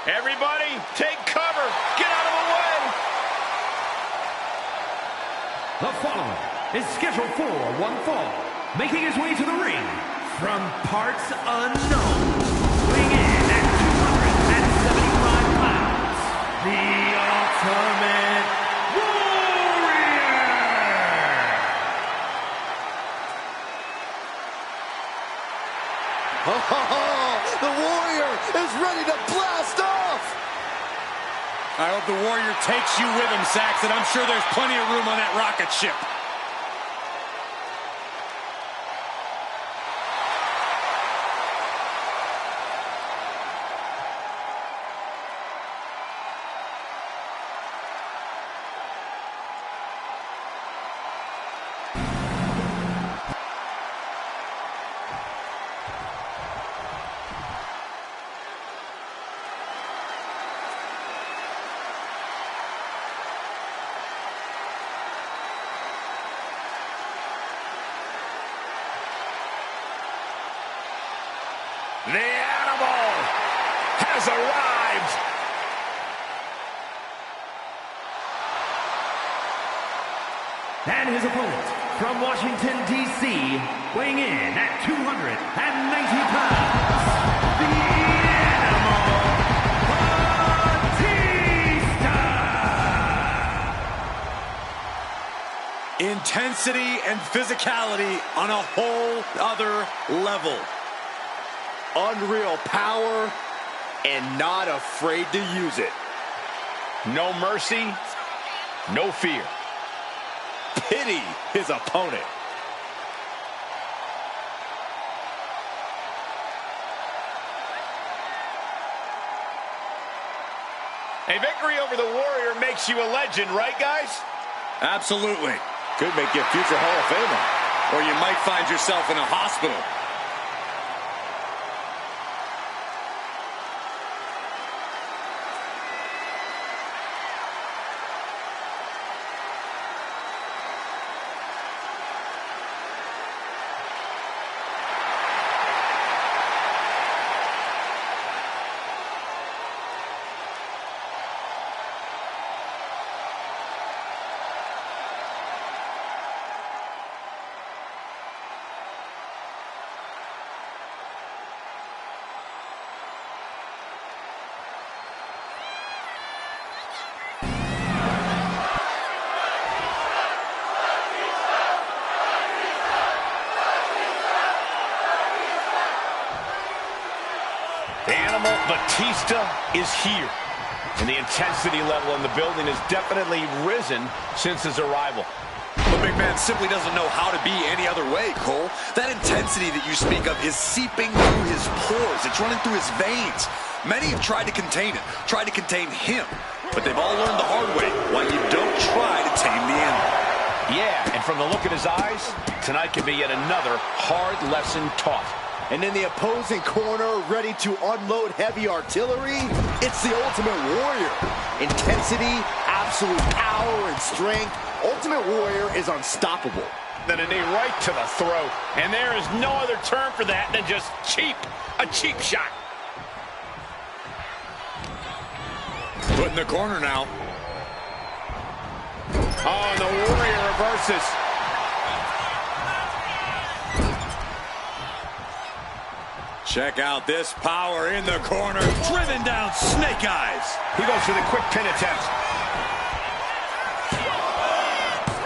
Everybody, take cover. Get out of the way. The following is scheduled for one fall. Making his way to the ring from parts unknown. Weighing in at 275 pounds. The Ultimate Warrior. The Warrior is ready to blast off! I hope the Warrior takes you with him, Saxton. I'm sure there's plenty of room on that rocket ship. The animal has arrived. And his opponent from Washington, D.C., weighing in at 290 pounds, the Animal Batista! Intensity and physicality on a whole other level. Unreal power and not afraid to use it. No mercy, no fear. Pity his opponent. A victory over the Warrior makes you a legend, right, guys? Absolutely. Could make you a future Hall of Famer. Or you might find yourself in a hospital. The Animal Batista is here. And the intensity level in the building has definitely risen since his arrival. The big man simply doesn't know how to be any other way, Cole. That intensity that you speak of is seeping through his pores. It's running through his veins. Many have tried to contain it, tried to contain him. But they've all learned the hard way why you don't try to tame the animal. Yeah, and from the look in his eyes, tonight could be yet another hard lesson taught. And in the opposing corner, ready to unload heavy artillery, it's the Ultimate Warrior. Intensity, absolute power, and strength. Ultimate Warrior is unstoppable. Then a knee right to the throat. And there is no other term for that than just cheap. A cheap shot. Put in the corner now. Oh, and the Warrior reverses. Check out this power in the corner. Driven down Snake Eyes. He goes for the quick pin attempt.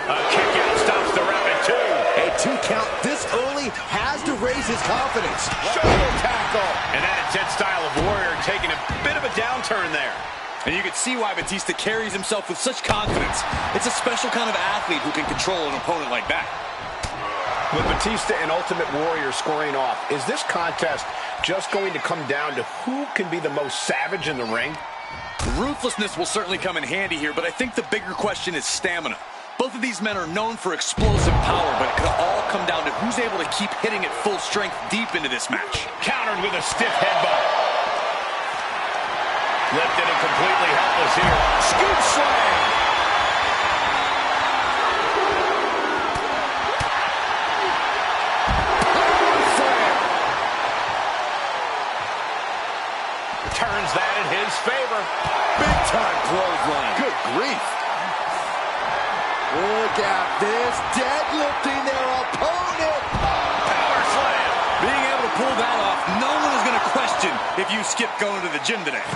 A kick out stops the rapid two. A 2 count this early has to raise his confidence. Shoulder tackle. And that intense style of Warrior taking a bit of a downturn there. And you can see why Batista carries himself with such confidence. It's a special kind of athlete who can control an opponent like that. With Batista and Ultimate Warrior scoring off, is this contest just going to come down to who can be the most savage in the ring? Ruthlessness will certainly come in handy here, but I think the bigger question is stamina. Both of these men are known for explosive power, but it could all come down to who's able to keep hitting at full strength deep into this match. Countered with a stiff headbutt. Lifted and completely helpless here. Scoop slam. Turns turns that in his favor. Big time clothesline. Good grief. Look at this, deadlifting their opponent. Power slam. Being able to pull that off, no one is going to question if you skip going to the gym today.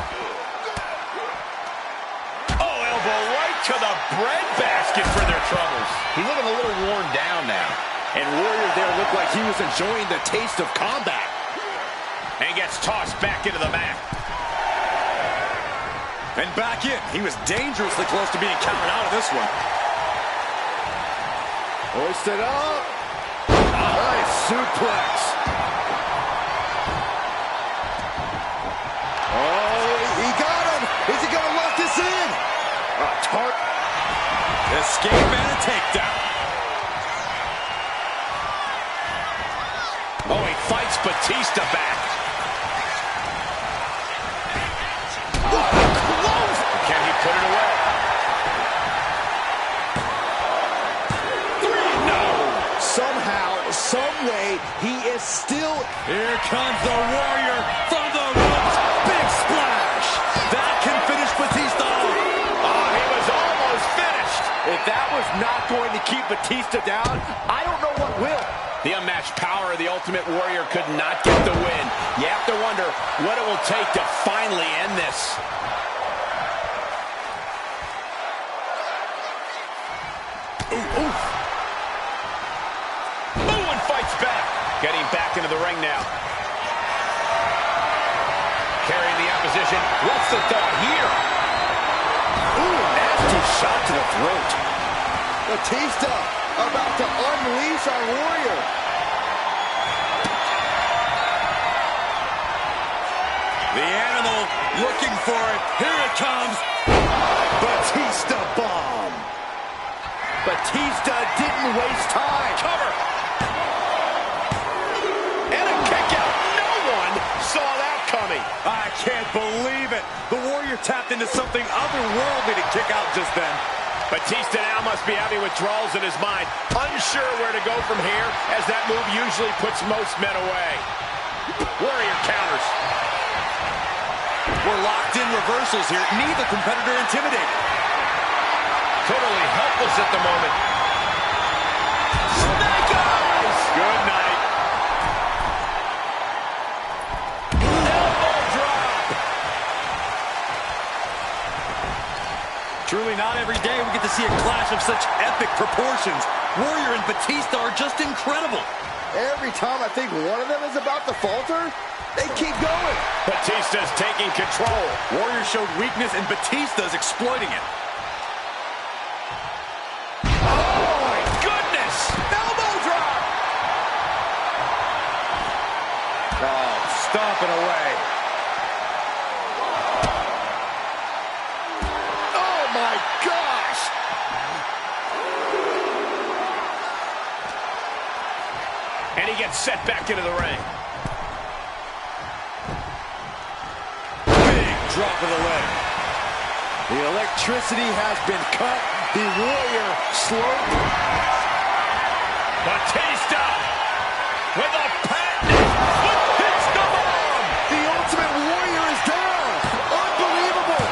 Oh, elbow right to the breadbasket for their troubles. He's looking a little worn down now. And Warrior there looked like he was enjoying the taste of combat. And he gets tossed back into the mat. And back in. He was dangerously close to being counted out of this one. Hoisted up. Nice suplex. Oh, he got him. Is he going to lock this in? Tart. Escape and a takedown. Oh, he fights Batista back. Close. Can he put it away? Somehow, some way, he is still... Here comes the Warrior from the ropes. Big splash. That can finish Batista off. Oh, he was almost finished. If that was not going to keep Batista down, I don't know what will. The unmatched power of the Ultimate Warrior could not get the win. You have to wonder what it will take to finally end this. Fights back. Getting back into the ring now. Carrying the opposition. What's the thought here? Ooh, nasty shot to the throat. Batista about to unleash our Warrior. The animal looking for it. Here it comes. Batista bomb. Batista didn't waste time. Cover. I can't believe it. The Warrior tapped into something otherworldly to kick out just then. Batista now must be having withdrawals in his mind, unsure where to go from here, as that move usually puts most men away. Warrior counters. We're locked in reversals here. Neither competitor intimidated. Totally helpless at the moment. Snake eyes! Good night. Truly not every day we get to see a clash of such epic proportions. Warrior and Batista are just incredible. Every time I think one of them is about to falter, they keep going. Batista's taking control. Warrior showed weakness and Batista's exploiting it. Oh my goodness! Elbow drop! Oh, stomping away. My gosh! And he gets set back into the ring. Big drop of the leg. The electricity has been cut. The Warrior slowly. Batista with a patent. Hits the bomb. The Ultimate Warrior is down. Unbelievable.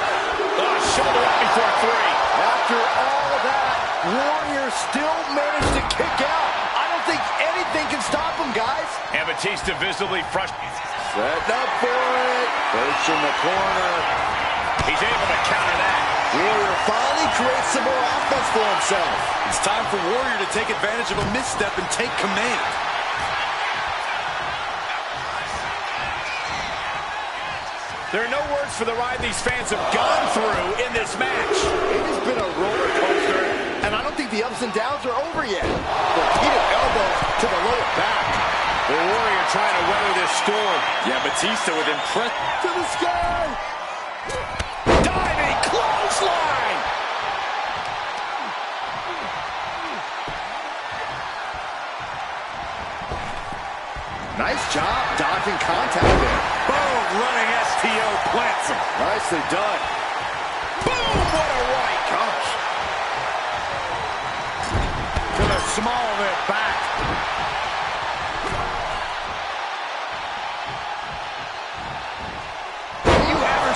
Oh, shoulder up before three. After all of that, Warrior still managed to kick out. I don't think anything can stop him, guys. And Batista visibly frustrated. Setting up for it. Perch in the corner. He's able to counter that. Warrior finally creates some more offense for himself. It's time for Warrior to take advantage of a misstep and take command. There are no words for the ride these fans have gone through in this match. It has been a roller coaster, and I don't think the ups and downs are over yet. Repeated elbows to the lower back. The Warrior trying to weather this storm. Yeah, Batista with impressive To the sky. Diving clothesline. Nice job dodging contact there. boom, running STO plants him. Nicely done. Boom, what a right. Gosh. To the small of it back. Have you ever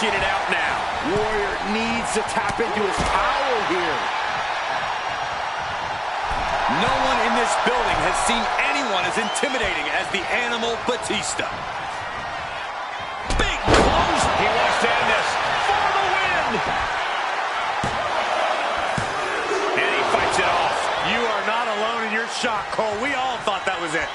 working it out now. Warrior needs to tap into his power here. No one in this building has seen anyone as intimidating as the Animal Batista. Big blows. He wants to end this for the win. And he fights it off. You are not alone in your shock, Cole. We all thought that was it.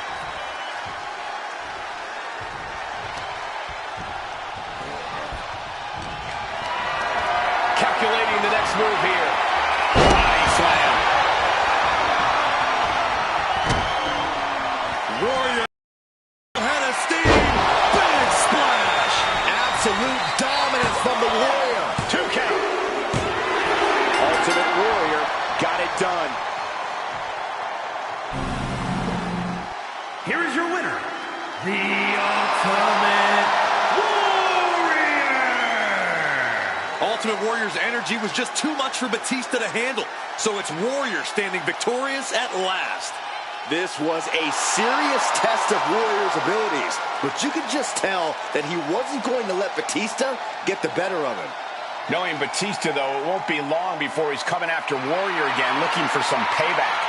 Calculating the next move here. Body slam. Warrior head of steam. Big splash. Absolute dominance from the Warrior. 2 count. Ultimate Warrior got it done. Here is your winner, the Ultimate Warrior! Ultimate Warrior's energy was just too much for Batista to handle. So it's Warrior standing victorious at last. This was a serious test of Warrior's abilities, but you could just tell that he wasn't going to let Batista get the better of him. Knowing Batista, though, it won't be long before he's coming after Warrior again, looking for some payback.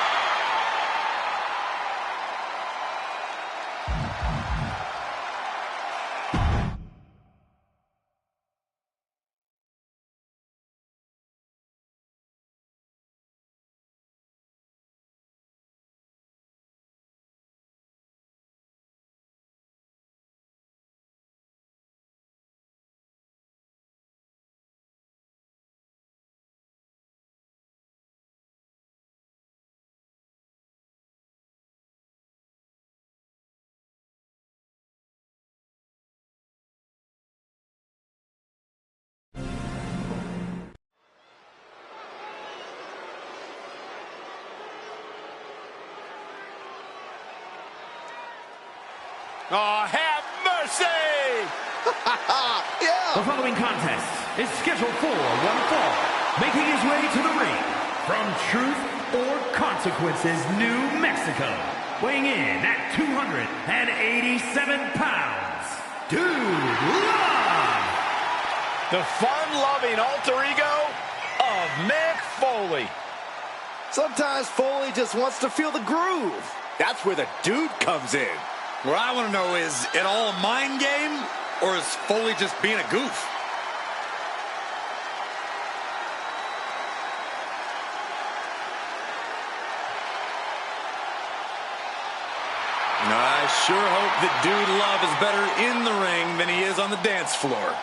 Oh, have mercy! Yeah! The following contest is scheduled for one fall, making his way to the ring from Truth or Consequences, New Mexico, weighing in at 287 pounds, Dude Love! The fun-loving alter ego of Mick Foley. Sometimes Foley just wants to feel the groove. That's where the dude comes in. What I want to know is it all a mind game, or is Foley just being a goof? I sure hope that Dude Love is better in the ring than he is on the dance floor.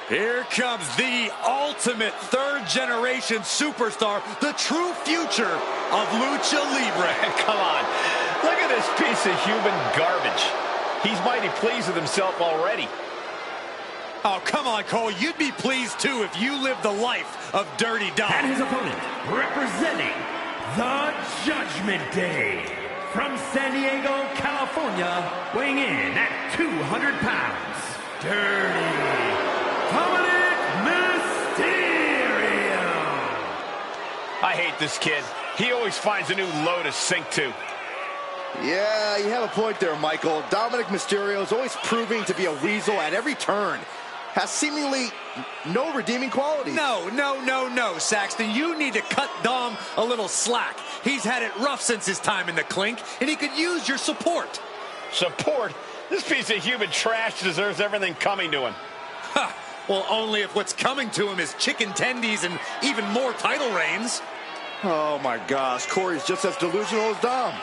Here comes the ultimate third-generation superstar, the true future of Lucha Libre. Come on. Look at this piece of human garbage. He's mighty pleased with himself already. Oh, come on, Cole. You'd be pleased, too, if you lived the life of Dirty Dom. And his opponent, representing the Judgment Day, from San Diego, California, weighing in at 200 pounds, Dirty Mysterio. I hate this kid. He always finds a new low to sink to. Yeah, you have a point there, Michael. Dominic Mysterio is always proving to be a weasel at every turn. Has seemingly no redeeming qualities. No, Saxton. You need to cut Dom a little slack. He's had it rough since his time in the clink, and he could use your support. Support? This piece of human trash deserves everything coming to him. Ha! Well, only if what's coming to him is chicken tendies and even more title reigns. Oh, my gosh. Corey's just as delusional as Dom.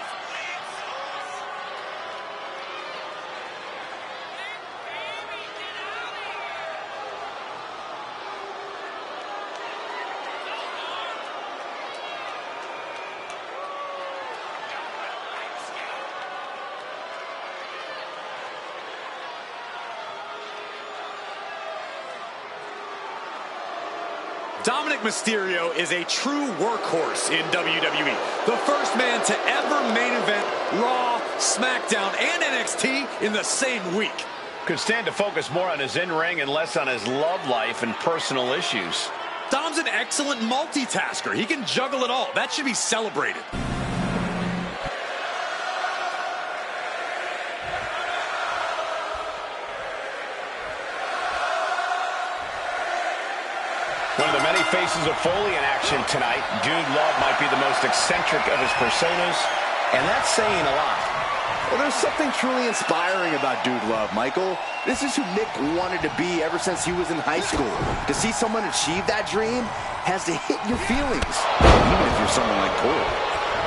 Dominic Mysterio is a true workhorse in WWE. The first man to ever main event Raw, SmackDown, and NXT in the same week. Could stand to focus more on his in-ring and less on his love life and personal issues. Dom's an excellent multitasker. He can juggle it all. That should be celebrated. One of the many faces of Foley in action tonight. Dude Love might be the most eccentric of his personas, and that's saying a lot. Well, there's something truly inspiring about Dude Love, Michael. This is who Nick wanted to be ever since he was in high school. To see someone achieve that dream has to hit your feelings, even if you're someone like Cole.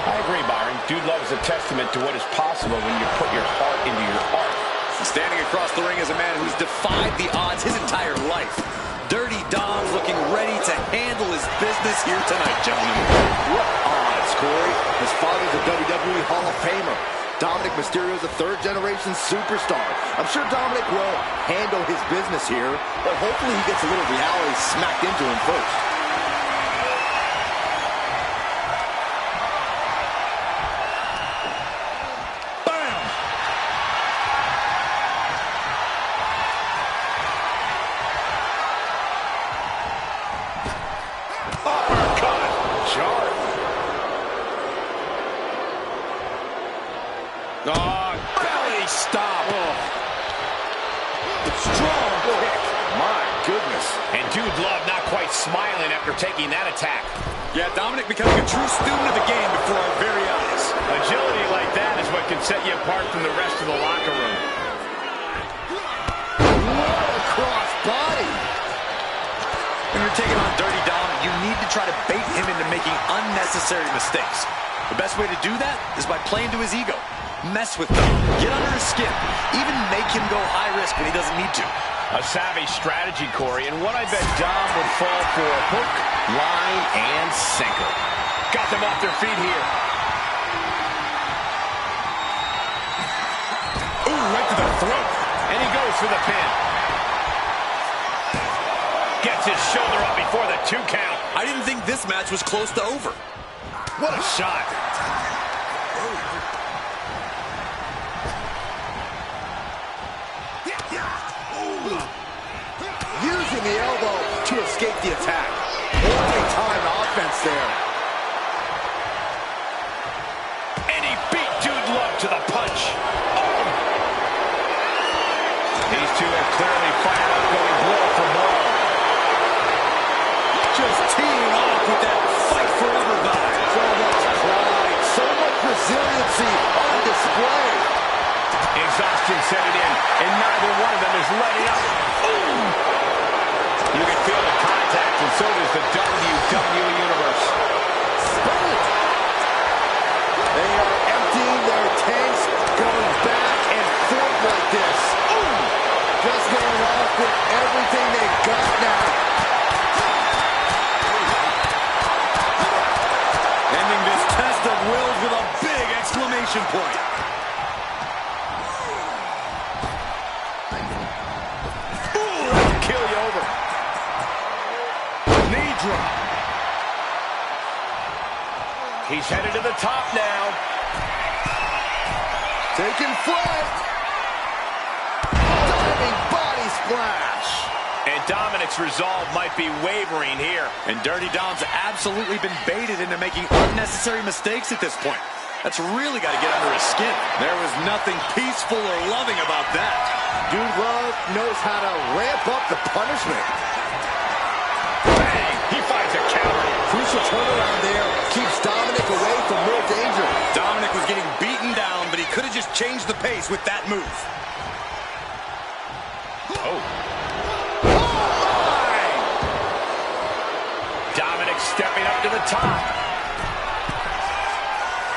I agree, Byron. Dude Love is a testament to what is possible when you put your heart into your art. Standing across the ring is a man who's defied the odds his entire life. Dirty Dom's looking ready to handle his business here tonight, gentlemen. What odds, Corey? His father's a WWE Hall of Famer. Dominic Mysterio's a third-generation superstar. I'm sure Dominic will handle his business here, but hopefully he gets a little reality smacked into him first. Belly stop. Strong kick. My goodness. And Dude Love not quite smiling after taking that attack. Yeah, Dominic becoming a true student of the game before our very eyes. Agility like that is what can set you apart from the rest of the locker room. What a cross body. When you're taking on Dirty Dom, you need to try to bait him into making unnecessary mistakes. The best way to do that is by playing to his ego. Mess with Dom, get under his skin, even make him go high risk when he doesn't need to. A savvy strategy, Corey, and what I bet Dom would fall for. Hook, line, and sinker. Got them off their feet here. Ooh, right to the throat. And he goes for the pin. Gets his shoulder up before the 2 count. I didn't think this match was close to over. What a shot. Using the elbow to escape the attack. Poorly timed offense there. And he beat Dude Love to the punch. Oh. These two have clearly fired up, going blow for blow. Just teeing off with that fight forever vibe. So much pride, so much resiliency on display. Exhaustion set it in, and neither one of them is letting up. Ooh. You can feel the contact, and so does the WWE Universe. They are emptying their tanks, going back and forth like this. Ooh. Just going off with everything they've got now. Ending this test of wills with a big exclamation point. He's headed to the top now. Taking flight. Diving body splash. And Dominic's resolve might be wavering here. And Dirty Dom's absolutely been baited into making unnecessary mistakes at this point. That's really got to get under his skin. There was nothing peaceful or loving about that. Dude Love knows how to ramp up the punishment. Bang! He finds a counter. Crucial turnaround there. Keeps Dominic away from more danger. Dominic was getting beaten down, but he could have just changed the pace with that move. Oh. Dominic stepping up to the top.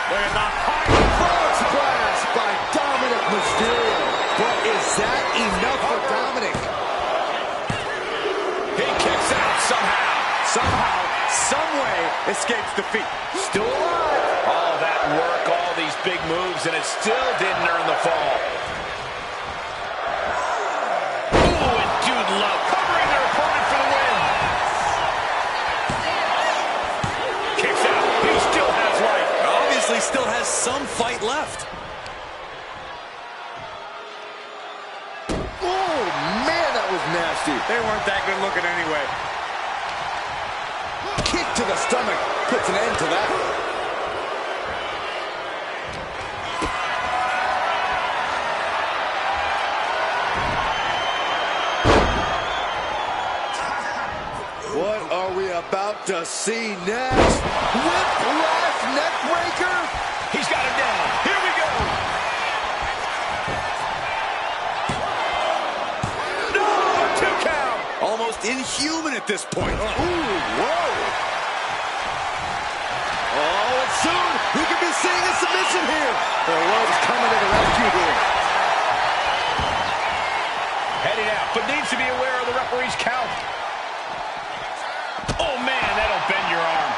Look at the high Frog splash by Dominic Mysterio. But is that enough for Dominic? He kicks out somehow. Somehow, someway, escapes defeat. Still alive. All that work, all these big moves, and it still didn't earn the fall. Ooh, and Dude Love covering their opponent for the win. Kicks out. He still has life. Obviously still has some fight left. Ooh. nasty. They weren't that good looking anyway. Kick to the stomach puts an end to that. What are we about to see next? Whiplash neckbreaker? He's got him down. Here we go. No, 2 count. Almost inhuman at this point. Ooh, whoa. Oh, and soon we could be seeing a submission here. The world's coming to the rescue here. Heading out, but needs to be aware of the referee's count. Oh, man, that'll bend your arm.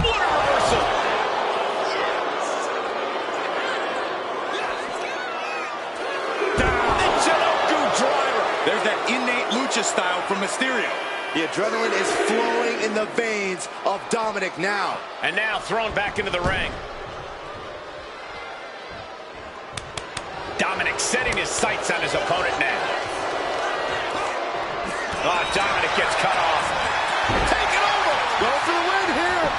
What a reversal. Down. The Jaloku driver. There's that innate lucha style from Mysterio. The adrenaline is flowing in the veins of Dominic now. And now thrown back into the ring. Dominic setting his sights on his opponent now. Oh, Dominic gets cut off. Take it over. Go for the win here.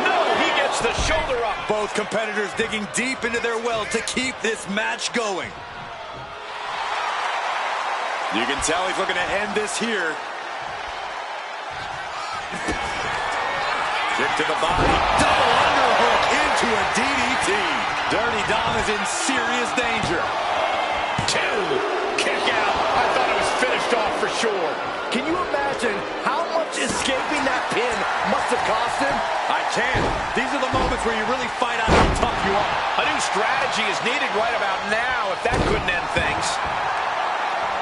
No, he gets the shoulder up. Both competitors digging deep into their well to keep this match going. You can tell he's looking to end this here. Kick to the body. Double underhook into a DDT. Dirty Dom is in serious danger. 2. Kick out. I thought it was finished off for sure. Can you imagine how much escaping that pin must have cost him? I can. These are the moments where you really find out how tough you are. A new strategy is needed right about now if that couldn't end things.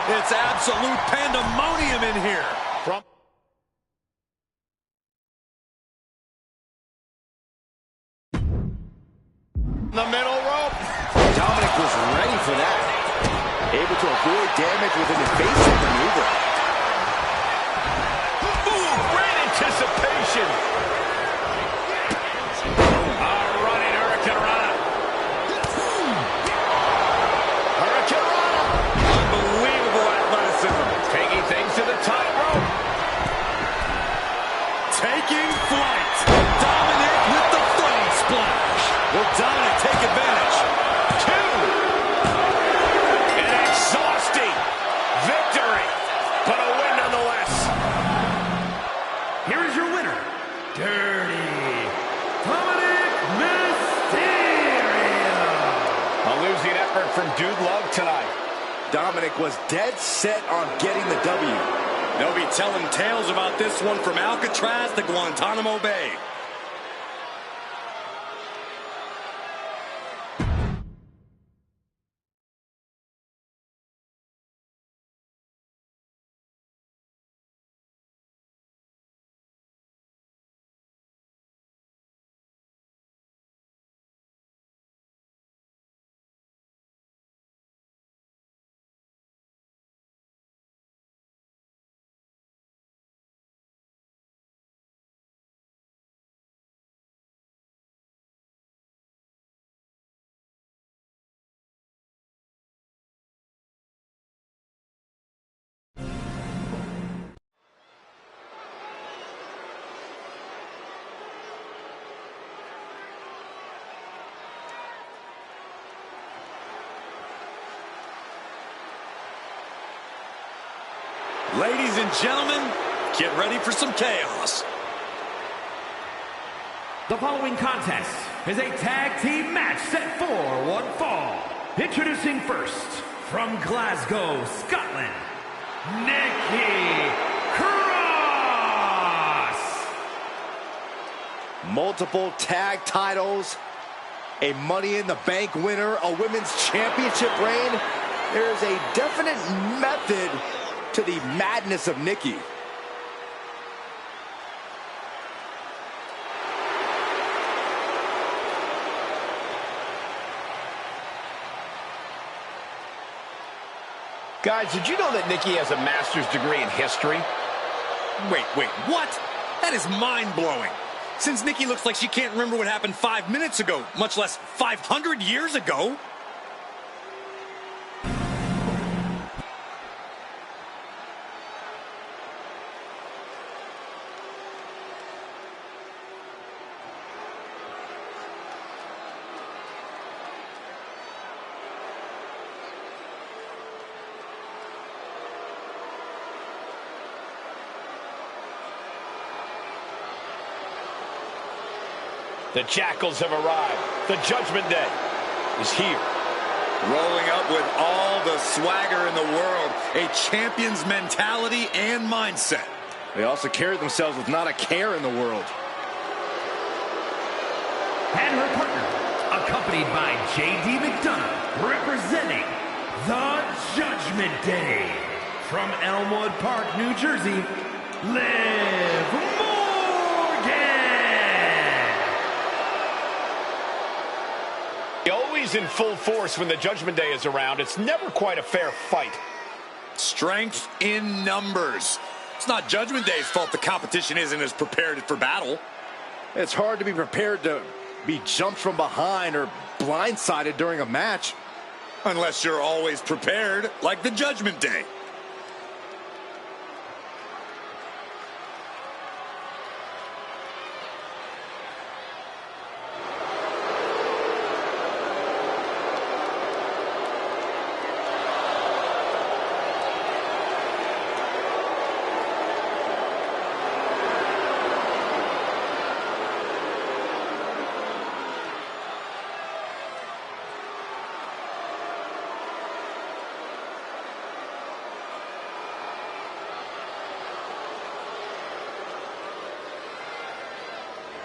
It's absolute pandemonium in here. From the middle rope. Dominic was ready for that. Able to avoid damage with an evasive maneuver. Ooh, great anticipation. A running Hurricane Rana. Hurricane Rana. Unbelievable athleticism. Taking things to the top rope. Taking flight. Dominic with the frog splash. Will Dominic take advantage? 2. An exhausting victory, but a win nonetheless. Here is your winner, Dirty Dominic Mysterio. A losing effort from Dude Love tonight. Dominic was dead set on getting the W. They'll be telling tales about this one from Alcatraz to Guantanamo Bay. Ladies and gentlemen, get ready for some chaos. The following contest is a tag team match set for one fall. Introducing first, from Glasgow, Scotland, Nikki Cross. Multiple tag titles, a Money in the Bank winner, a women's championship reign. There's a definite method to the madness of Nikki. Guys, did you know that Nikki has a master's degree in history? Wait, what? That is mind-blowing. Since Nikki looks like she can't remember what happened 5 minutes ago, much less 500 years ago. The Jackals have arrived. The Judgment Day is here. Rolling up with all the swagger in the world, a champion's mentality and mindset. They also carry themselves with not a care in the world. And her partner, accompanied by J.D. McDonough, representing the Judgment Day. From Elmwood Park, New Jersey, Liv Morgan. Always in full force when the Judgment Day is around. It's never quite a fair fight. Strength in numbers. It's not Judgment Day's fault the competition isn't as prepared for battle. It's hard to be prepared to be jumped from behind or blindsided during a match. Unless you're always prepared, like the Judgment Day.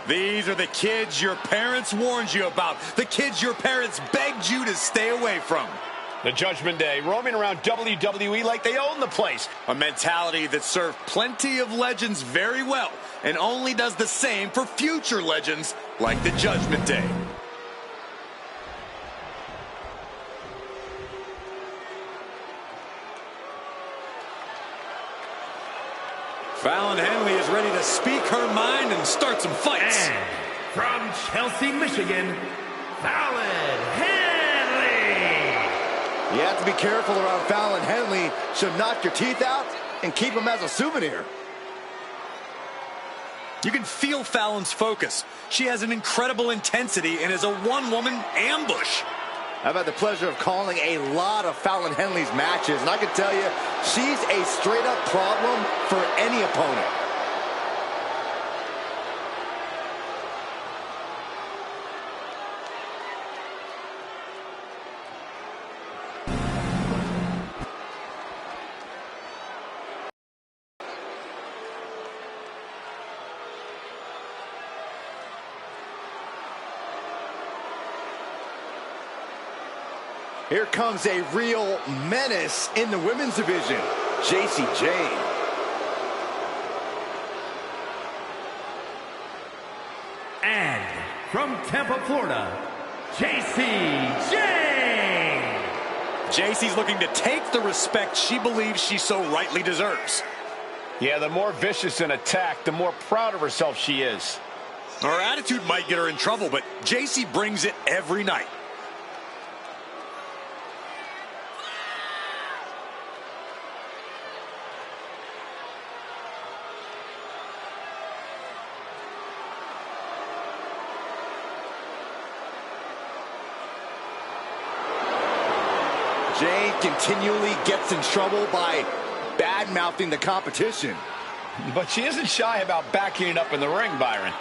These are the kids your parents warned you about. The kids your parents begged you to stay away from. The Judgment Day roaming around WWE like they own the place. A mentality that served plenty of legends very well and only does the same for future legends like the Judgment Day. Fallon Henley is ready to speak her mind and start some fights. And from Chelsea, Michigan, Fallon Henley. You have to be careful around Fallon Henley. She'll knock your teeth out and keep them as a souvenir. You can feel Fallon's focus. She has an incredible intensity and is a one-woman ambush. I've had the pleasure of calling a lot of Fallon Henley's matches, and I can tell you, she's a straight-up problem for any opponent. Here comes a real menace in the women's division, Jacy Jayne. And from Tampa, Florida, Jacy Jayne. Jacy's looking to take the respect she believes she so rightly deserves. Yeah, the more vicious an attack, the more proud of herself she is. Her attitude might get her in trouble, but Jacy brings it every night. Jayne continually gets in trouble by bad-mouthing the competition. But she isn't shy about backing it up in the ring, Byron.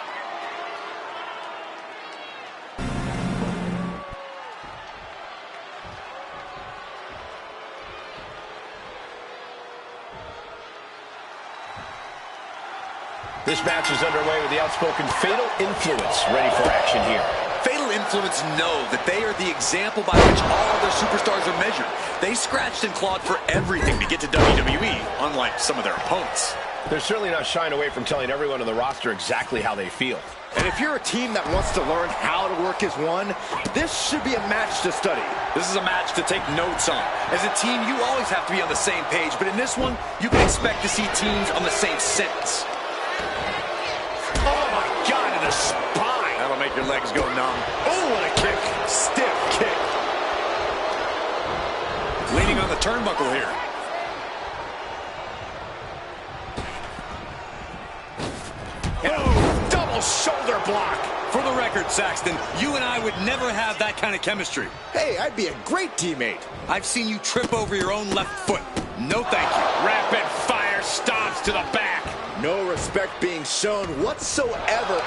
This match is underway with the outspoken Fatal Influence ready for action here. Fatal Influence know that they are the example by which all other superstars are measured. They scratched and clawed for everything to get to WWE, unlike some of their opponents. They're certainly not shying away from telling everyone on the roster exactly how they feel. And if you're a team that wants to learn how to work as one, this should be a match to study. This is a match to take notes on. As a team, you always have to be on the same page, but in this one, you can expect to see teams on the same sentence. Oh, my God, in the spine. That'll make your legs go numb. Oh, what a kick. Stiff kick. Leaning on the turnbuckle here. Oh, double shoulder block. For the record, Saxton, you and I would never have that kind of chemistry. Hey, I'd be a great teammate. I've seen you trip over your own left foot. No thank you. Rapid fire stomps to the back. No respect being shown whatsoever.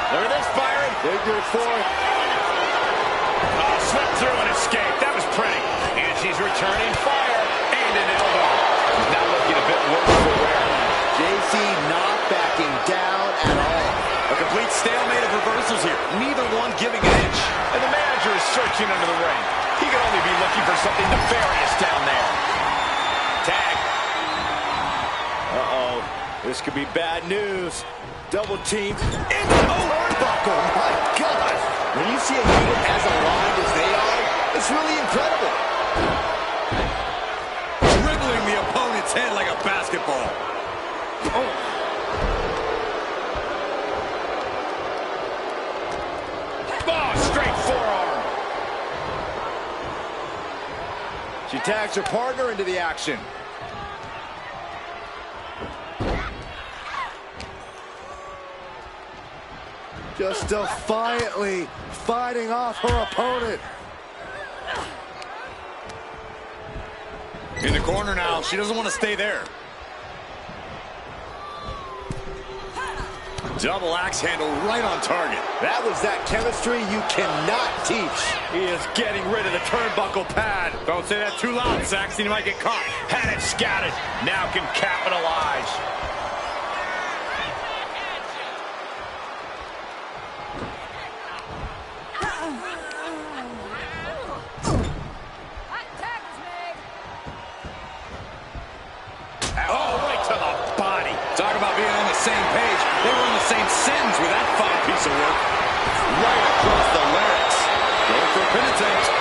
Look at this, Byron. Figure four. Oh, swept through and escaped. That was pretty. And she's returning fire. And an elbow. She's now looking a bit worse for wear. JC not backing down at all. A complete stalemate of reversals here. Neither one giving an inch. And the manager is searching under the ring. He could only be looking for something nefarious down there. Tag. Uh-oh. This could be bad news. Double team. Into the turnbuckle. My God. When you see a unit as aligned as they are, it's really incredible. Dribbling the opponent's head like a basketball. Oh. Oh, straight forearm. She tags her partner into the action. Just defiantly fighting off her opponent. In the corner now. She doesn't want to stay there. Double axe handle right on target. That was that chemistry you cannot teach. He is getting rid of the turnbuckle pad. Don't say that too loud, Saxton. You might get caught. Had it scouted. Now can capitalize. Oh, right to the body. Talk about being on the same page. They were on the same sins with that fine piece of work. Right across the larynx. Going for a pin attempt.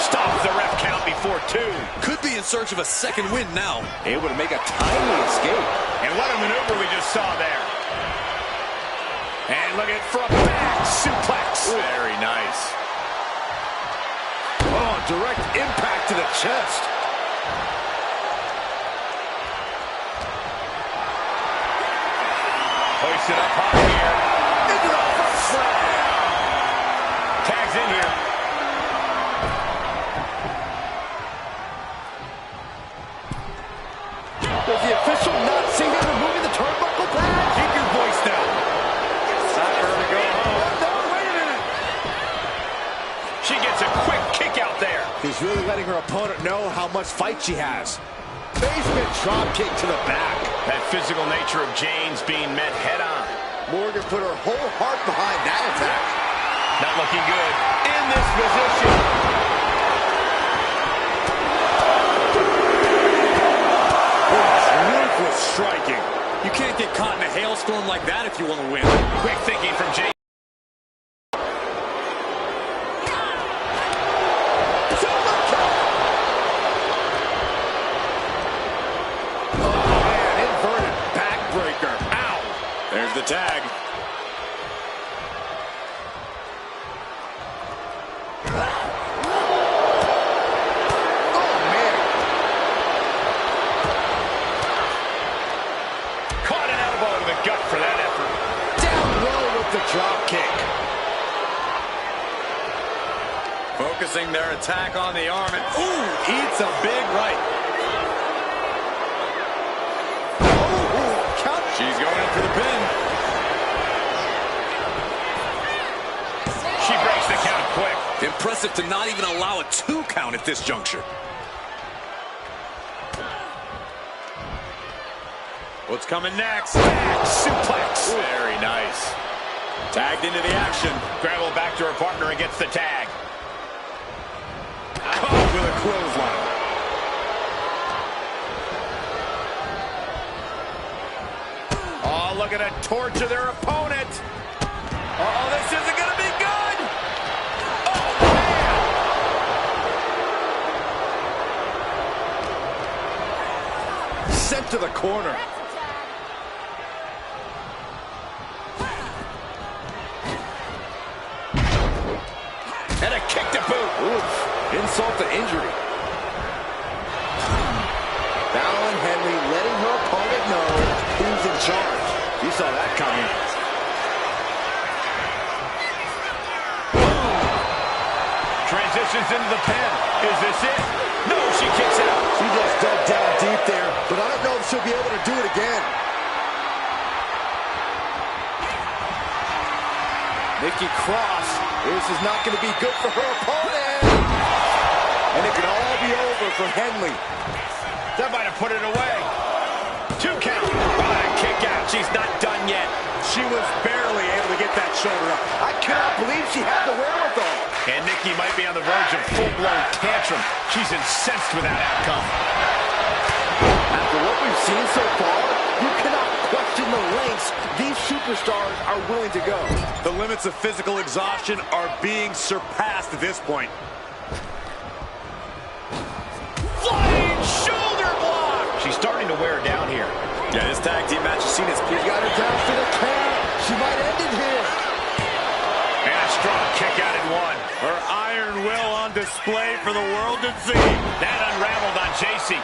Stops the ref count before two. Could be in search of a second win now. Able to make a timely escape. And what a maneuver we just saw there. And look at it from back suplex. Very nice. Oh, direct impact to the chest. Hoist it up high here. Into the front slam. Tags in here. Does the official not see him removing the turnbuckle pad? Keep your voice down. Time for her to go home. No, wait a minute. She gets a quick kick out there. He's really letting her opponent know how much fight she has. Basement drop kick to the back. That physical nature of Jane's being met head on. Morgan put her whole heart behind that attack. Not looking good in this position. Ruthless striking. You can't get caught in a hailstorm like that if you want to win. Quick thinking from Jane. There's the tag. Oh, man. Caught an elbow to the gut for that effort. Down low with the drop kick. Focusing their attack on the arm. And, ooh, eats a big right. She's going in for the pin. She breaks the count quick. Impressive to not even allow a 2 count at this juncture. What's coming next? Back suplex. Very nice. Tagged into the action. Gravel back to her partner and gets the tag. Caught with a clothesline. Oh, look at a torture their opponent. Oh, this isn't going to be good. Oh, man. Sent to the corner. And a kick to boot. Oof. Insult to injury. Fallon Henley letting her opponent know who's in charge. You saw that coming. Transitions into the pin. Is this it? No, she kicks out. She just dug down deep there, but I don't know if she'll be able to do it again. Nikki Cross. This is not going to be good for her opponent. And it could all be over for Henley. That might have put it away. 2 count. Kick out. She's not done yet. She was barely able to get that shoulder up. I cannot believe she had the wherewithal. And Nikki might be on the verge of full-blown tantrum. She's incensed with that outcome. After what we've seen so far, you cannot question the lengths these superstars are willing to go. The limits of physical exhaustion are being surpassed at this point. Flying shoulder block! She's starting to wear down here. Yeah, this tag team match has seen its peak. Got her down for the count. She might end it here. And a strong kick out at 1. Her iron will on display for the world to see. That unraveled on JC.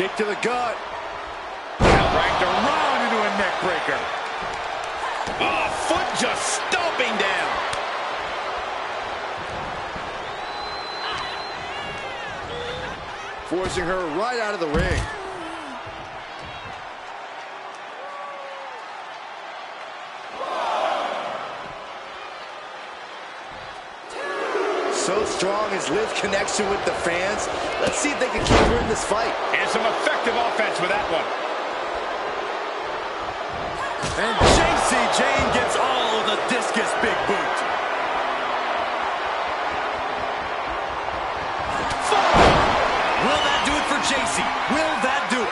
Kick to the gut. Ranked around into a neck breaker. Oh, foot just stomping down. Forcing her right out of the ring. So strong is Liv's connection with the fans. Let's see if they can keep her in this fight. And some effective offense with that one. And JC Jane gets all of the discus big boot. Will that do it for JC? Will that do it?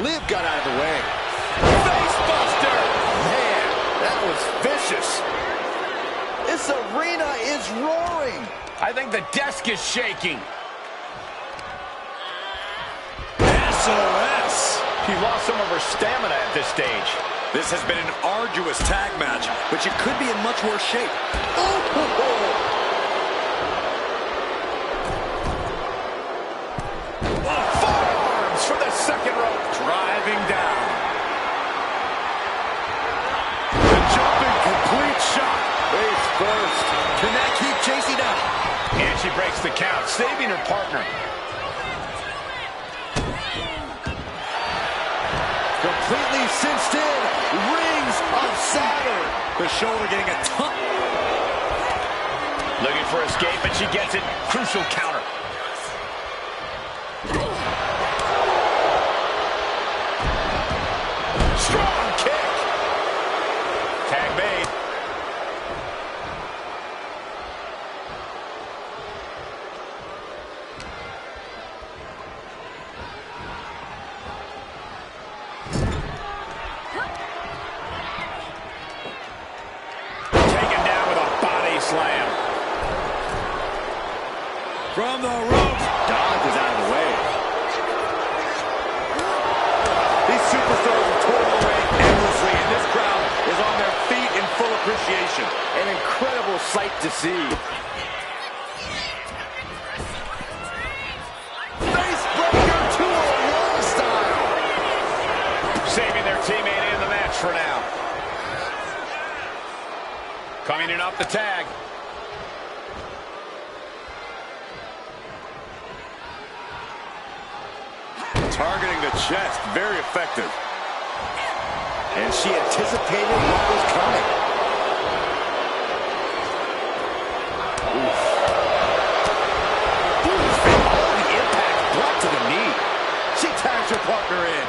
Liv got out of the way. Face buster! Man, that was vicious. This arena is roaring. I think the desk is shaking. SOS! She lost some of her stamina at this stage. This has been an arduous tag match, but you could be in much worse shape. Forearms from the second rope. Driving down. The jumping complete shot. Face first. Can that keep JC down? And she breaks the count, saving her partner. Completely cinched in. Rings of Saturn. The shoulder getting a ton. Looking for escape, and she gets it. Crucial counter. Strong kick. Tag made. Taken down with a body slam. From the ropes. Dodges out of the way. These superstars are toiling away endlessly, and this crowd is on their feet in full appreciation. An incredible sight to see. Face breaker 201 style. Saving their teammate in the match for now. Coming in off the tag. Targeting the chest. Very effective. And she anticipated what was coming. Oof. All the impact brought to the knee. She tags her partner in.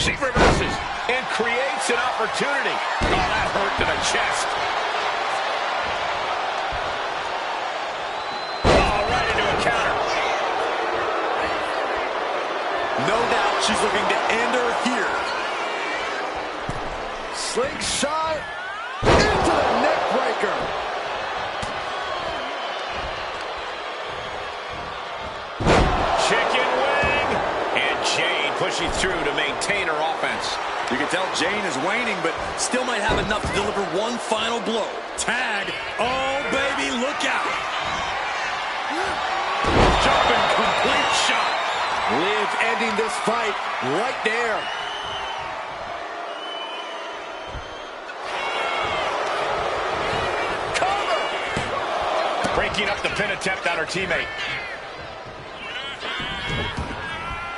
She reverses and creates an opportunity. Oh, that hurt to the chest. Oh, right into a counter. No doubt she's looking to end her here. Slingshot into the neck breaker. Chicken wing. And Jane pushing through to maintain her offense. You can tell Jane is waning, but still might have enough to deliver one final blow. Tag. Oh, baby, look out. Jumping complete shot. Liv ending this fight right there. breaking up the pin attempt on her teammate.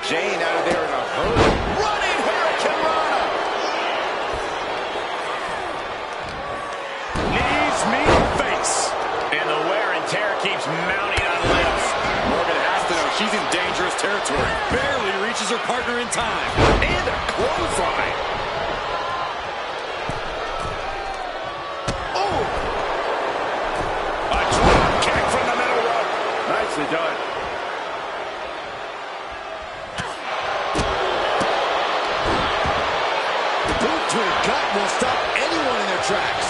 Jane out of there in a hurry. Running Hurricane Rana. Knees meet face. And the wear and tear keeps mounting on Liv. Morgan has to know she's in dangerous territory. Barely reaches her partner in time. And a clothesline. Oh! A drop kick from the middle rope. Nicely done. Boot to the gut will stop anyone in their tracks.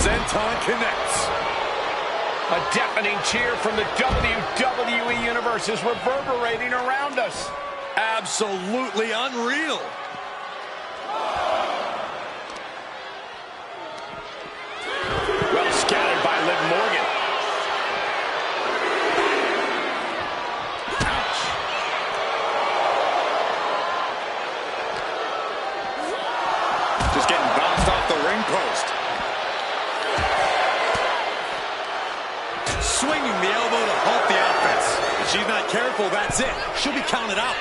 Senton connects. A deafening cheer from the WWE Universe is reverberating around us. Absolutely unreal. Well scattered by Liv Morgan. Ouch. Just getting bounced off the ring post. Swinging the elbow to halt the offense. If she's not careful, that's it. She'll be counted out.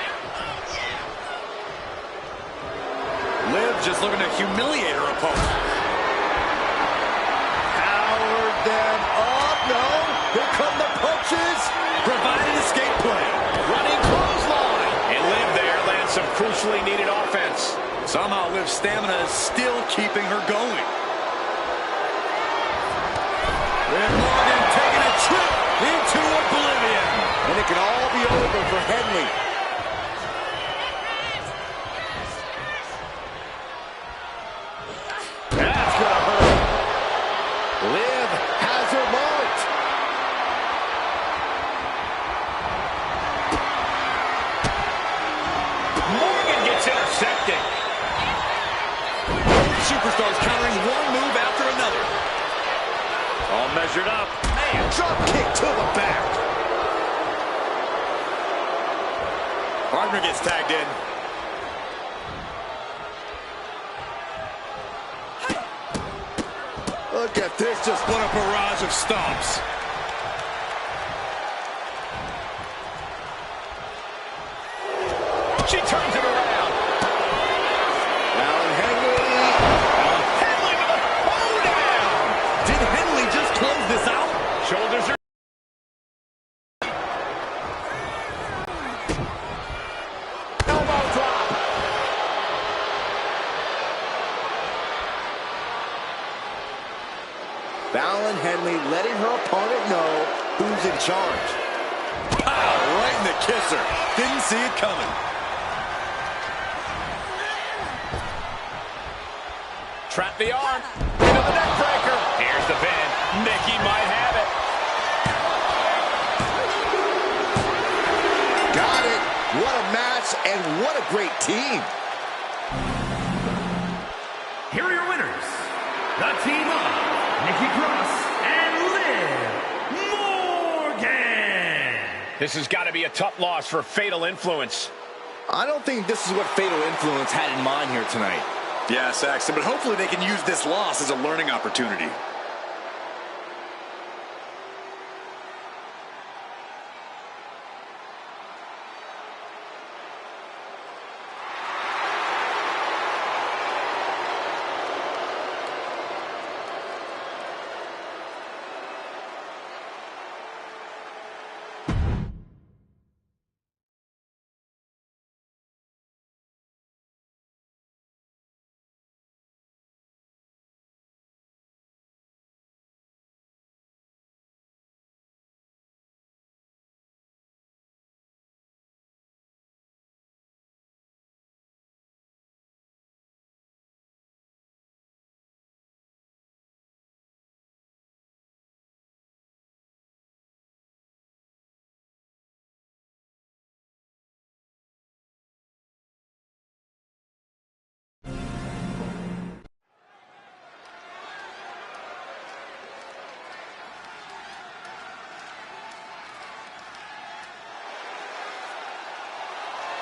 Liv just looking to humiliate her opponent. Powered them up. No. Here come the punches. Provided escape play. Running clothesline. And Liv there lands some crucially needed offense. Somehow Liv's stamina is still keeping her going. Liv Morgan taking a trip into oblivion. And it can all be over for Henley. That's gonna hurt. Liv has her marked. Morgan gets intercepted. Superstars countering one move after another. All measured up. Man, drop kick to the back. Partner gets tagged in. Look at this, just What a barrage of stomps. She turns it around. Alan Henley. Henley with a hold-down. Did Henley just close this out? Shoulders are... Elbow drop. Alan Henley letting her opponent know who's in charge. Pow, right in the kisser. Didn't see it coming. Trap the arm. Into the neck breaker. Here's the pin. Nikki might have it. Got it. What a match and what a great team. Here are your winners. The team of Nikki Cross and Liv Morgan. This has got to be a tough loss for Fatal Influence. I don't think this is what Fatal Influence had in mind here tonight. Yeah, Saxton, but hopefully they can use this loss as a learning opportunity.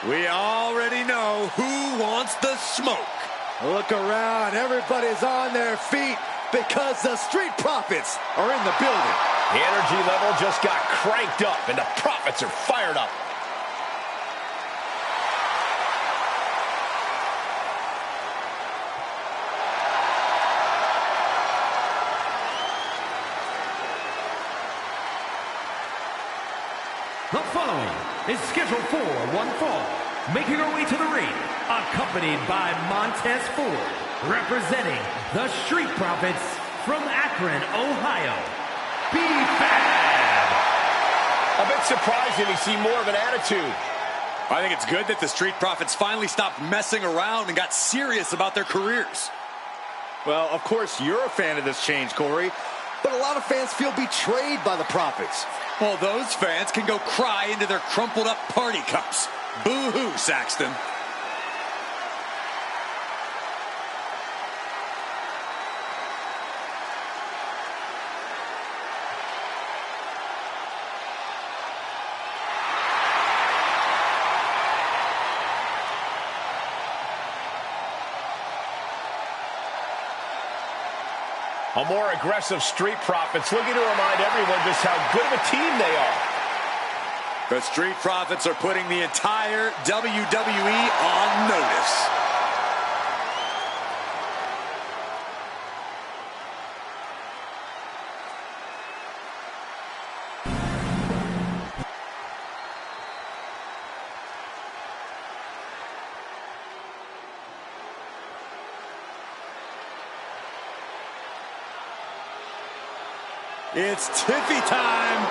We already know who wants the smoke. Look around. Everybody's on their feet because the Street Profits are in the building. The energy level just got cranked up, and the Profits are fired up. The following is scheduled for one fall, making her way to the ring, accompanied by Montez Ford, representing the Street Profits from Akron, Ohio, B-Fab. A bit surprising to see more of an attitude. I think it's good that the Street Profits finally stopped messing around and got serious about their careers. Well, of course, you're a fan of this change, Corey, but a lot of fans feel betrayed by the Profits. Well, those fans can go cry into their crumpled up party cups. Boo-hoo, Saxton. A more aggressive Street Profits looking to remind everyone just how good of a team they are. The Street Profits are putting the entire WWE on notice. It's Tiffy time.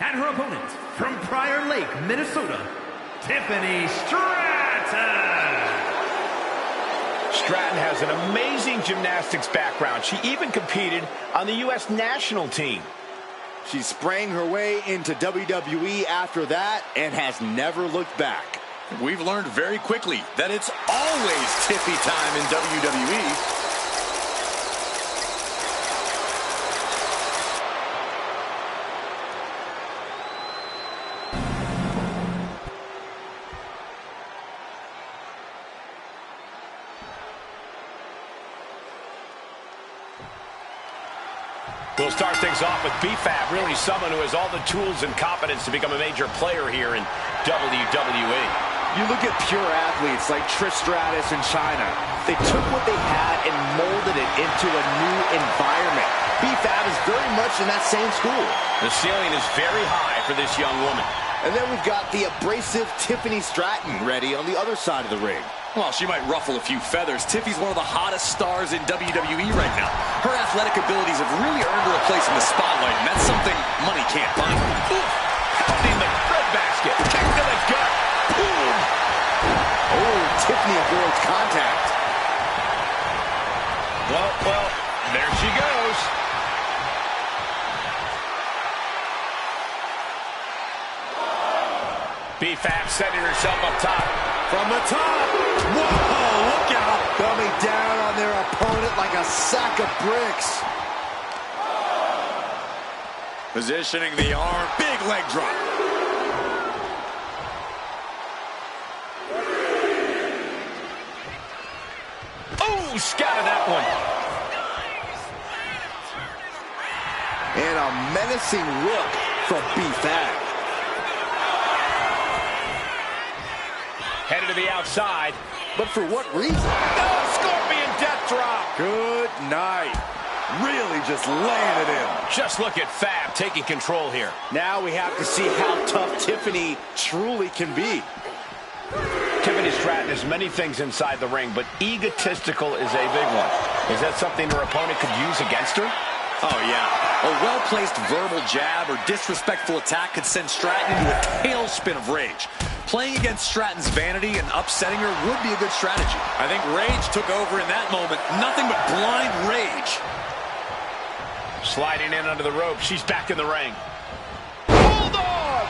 And her opponent, from Prior Lake, Minnesota, Tiffany Stratton. Stratton has an amazing gymnastics background. She even competed on the U.S. national team. She sprang her way into WWE after that and has never looked back. We've learned very quickly that it's always Tiffy time in WWE. We'll start things off with B-Fab, really someone who has all the tools and competence to become a major player here in WWE. You look at pure athletes like Trish Stratus and Chyna. They took what they had and molded it into a new environment. B-Fab is very much in that same school. The ceiling is very high for this young woman. And then we've got the abrasive Tiffany Stratton ready on the other side of the ring. Well, she might ruffle a few feathers. Tiffy's one of the hottest stars in WWE right now. Her athletic abilities have really earned her a place in the spotlight, and that's something money can't buy. Pounding the breadbasket. Kick to the gut. Boom. Oh, Tiffany avoids contact. Well, there she goes. B-Fab setting herself up top. From the top. Whoa, look out. Coming down on their opponent like a sack of bricks. Positioning the arm. Big leg drop. Oh, scouted that one. And a menacing look from B-Fab. Headed to the outside. But for what reason? Oh, Scorpion death drop. Good night. Really just laying it in. Just look at Fab taking control here. Now we have to see how tough Tiffany truly can be. Tiffany Stratton is many things inside the ring, but egotistical is a big one. Is that something her opponent could use against her? Oh, yeah. A well-placed verbal jab or disrespectful attack could send Stratton into a tailspin of rage. Playing against Stratton's vanity and upsetting her would be a good strategy. I think rage took over in that moment. Nothing but blind rage. Sliding in under the rope. She's back in the ring. Bulldog!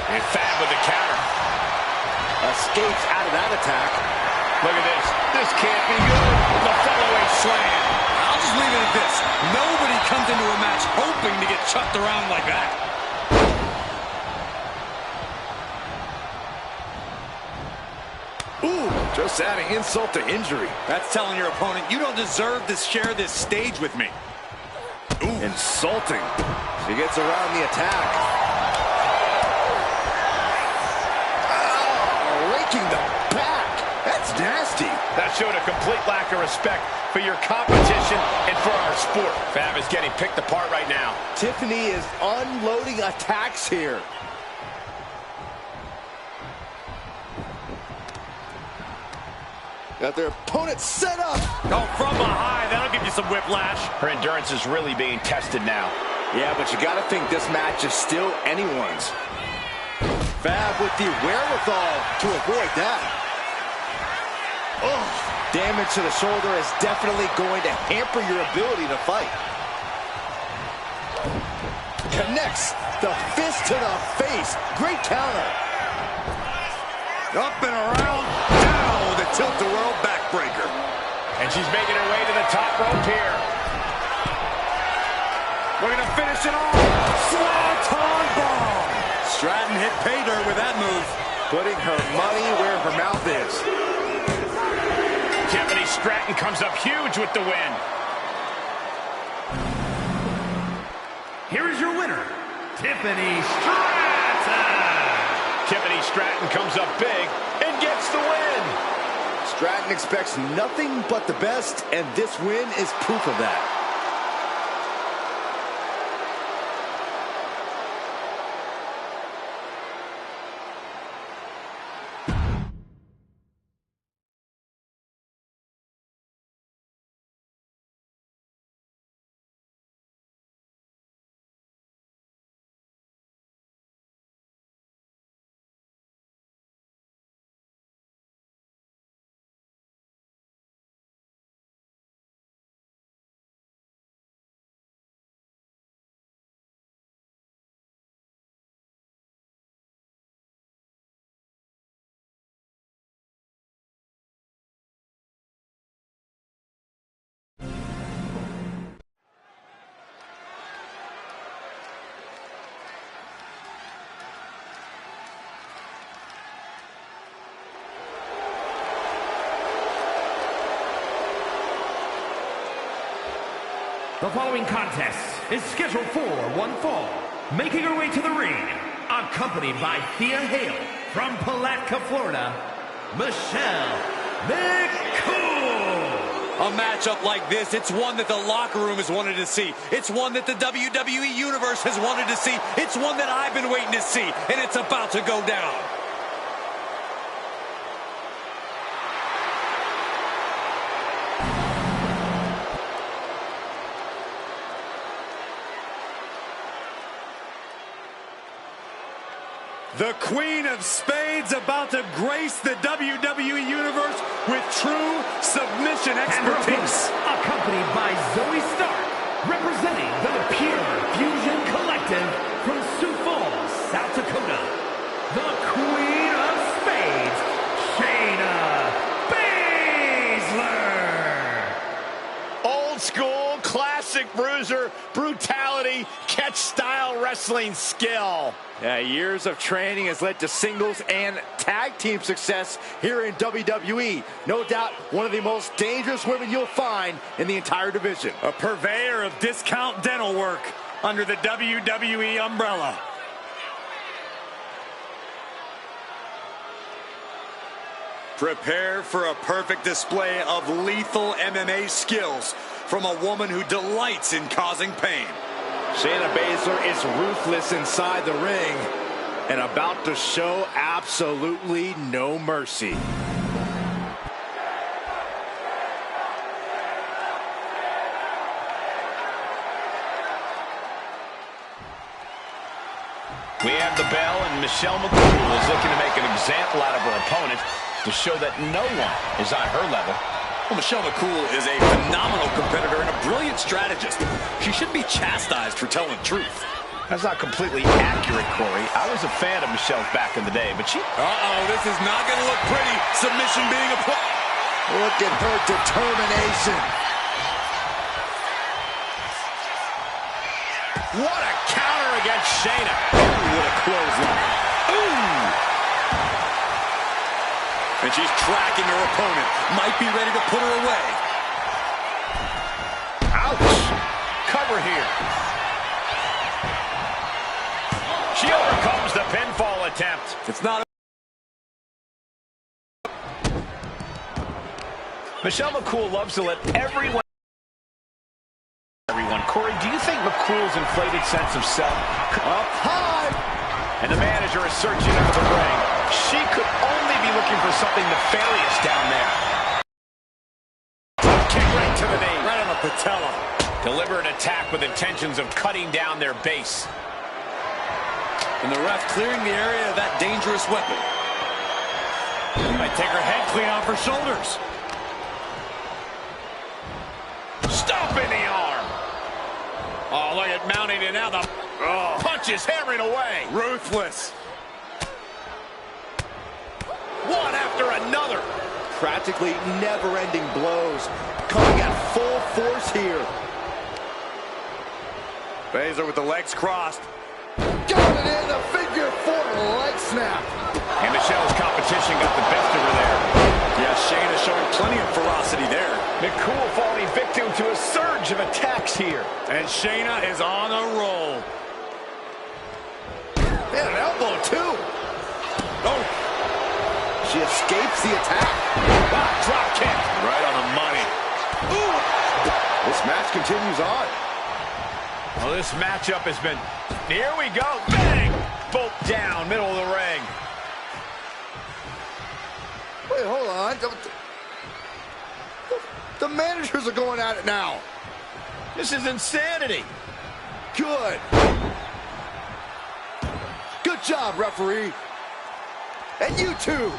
And Fab with the counter. Escapes out of that attack. Look at this. This can't be good. The following slam. I'll just leave it at this. Nobody comes into a match hoping to get chucked around like that. Ooh, just adding insult to injury. That's telling your opponent, you don't deserve to share this stage with me. Ooh. Insulting. She gets around the attack. Oh, raking the back. That's nasty. That showed a complete lack of respect for your competition and for our sport. Fab is getting picked apart right now. Tiffany is unloading attacks here. Got their opponent set up. Oh, from behind. That'll give you some whiplash. Her endurance is really being tested now. Yeah, but you got to think this match is still anyone's. Fab with the wherewithal to avoid that. Oh, damage to the shoulder is definitely going to hamper your ability to fight. Connects the fist to the face. Great counter. Up and around, down with a tilt-a-whirl backbreaker. And she's making her way to the top rope here. We're going to finish it off. Swanton bomb. Stratton hit pay dirt with that move. Putting her money where her mouth is. Tiffany Stratton comes up huge with the win. Here is your winner, Tiffany Stratton. Tiffany Stratton comes up big and gets the win. Stratton expects nothing but the best, and this win is proof of that. The following contest is scheduled for one fall. Making her way to the ring, accompanied by Thea Hale from Palatka, Florida, Michelle McCool. A matchup like this, it's one that the locker room has wanted to see. It's one that the WWE Universe has wanted to see. It's one that I've been waiting to see, and it's about to go down. The Queen of Spades about to grace the WWE Universe with true submission expertise. Accompanied by Zoe Stark, representing the Pure Fusion Collective from Sioux Falls, South Dakota. The Queen of Spades, Shayna Baszler. Old school, classic bruiser, brutality, catch-style wrestling skill. Yeah, years of training has led to singles and tag team success here in WWE. No doubt one of the most dangerous women you'll find in the entire division. A purveyor of discount dental work under the WWE umbrella. Prepare for a perfect display of lethal MMA skills from a woman who delights in causing pain. Shayna Baszler is ruthless inside the ring and about to show absolutely no mercy. We have the bell, and Michelle McCool is looking to make an example out of her opponent to show that no one is on her level. Well, Michelle McCool is a phenomenal competitor and a brilliant strategist. She should be chastised for telling the truth. That's not completely accurate, Corey. I was a fan of Michelle's back in the day, but she... Uh-oh, this is not going to look pretty. Submission being applied. Look at her determination. What a counter against Shayna. Oh, what a clothesline. Ooh! And she's tracking her opponent. Might be ready to put her away. Ouch! Cover here. She overcomes the pinfall attempt. It's not... Michelle McCool loves to let everyone. Corey, do you think McCool's inflated sense of self? Up high. And the manager is searching under the ring. She could only be looking for something nefarious down there. Kick right to the knee. Right on the patella. Deliberate attack with intentions of cutting down their base. And the ref clearing the area of that dangerous weapon. Might take her head clean off her shoulders. Stomping the arm. Oh, look at mounting it now. The punch is hammering away. Ruthless. One after another. Practically never-ending blows. Coming at full force here. Baszler with the legs crossed. Got it in, a figure four leg snap. And Michelle's competition got the best of her there. Yeah, Shayna showing plenty of ferocity there. McCool falling victim to a surge of attacks here. And Shayna is on a roll. And an elbow, too. Oh, she escapes the attack. Drop kick. right on the money. Ooh. This match continues on. Well, this matchup has been... Here we go. Bang! Both down, middle of the ring. Wait, hold on. The managers are going at it now. This is insanity. Good. Good job, referee. And you too.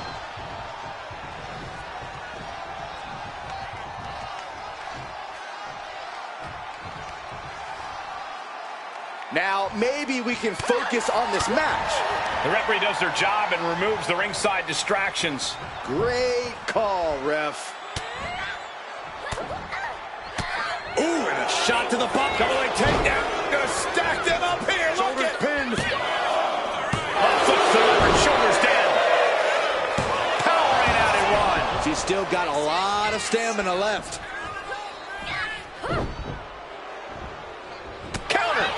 Now, maybe we can focus on this match. The referee does their job and removes the ringside distractions. Great call, ref. Ooh, and a shot to the bump. Double leg takedown. Gonna stack them up here. Shoulders Look at pinned. Foot's delivered. Shoulders down. Powering out in one. She's still got a lot of stamina left.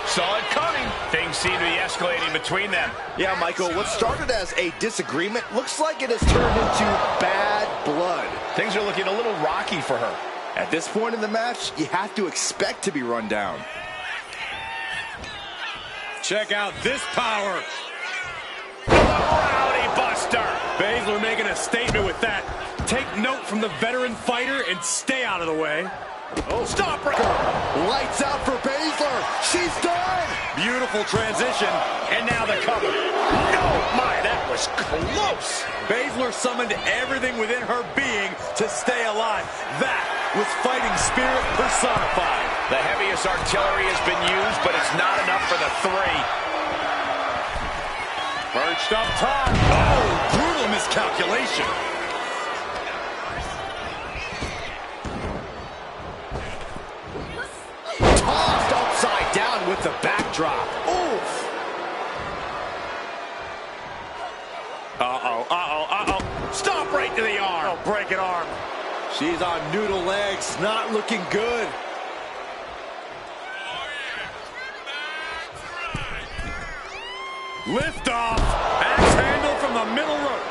Saw it coming. Things seem to be escalating between them. Yeah, Michael, what started as a disagreement looks like it has turned into bad blood. Things are looking a little rocky for her. At this point in the match, you have to expect to be run down. Check out this power. Rowdy Buster. Baszler making a statement with that. Take note from the veteran fighter and stay out of the way. Oh, stop her. Lights out for Baszler. She's done. Beautiful transition. And now the cover. Oh, my, that was close. Baszler summoned everything within her being to stay alive. That was fighting spirit personified. The heaviest artillery has been used, but it's not enough for the three. Perched up top. Oh, brutal miscalculation. Tossed upside down with the backdrop. Oof. Stop right to the arm. Oh, break an arm. She's on noodle legs, not looking good. Lift off. Axe handle from the middle rope.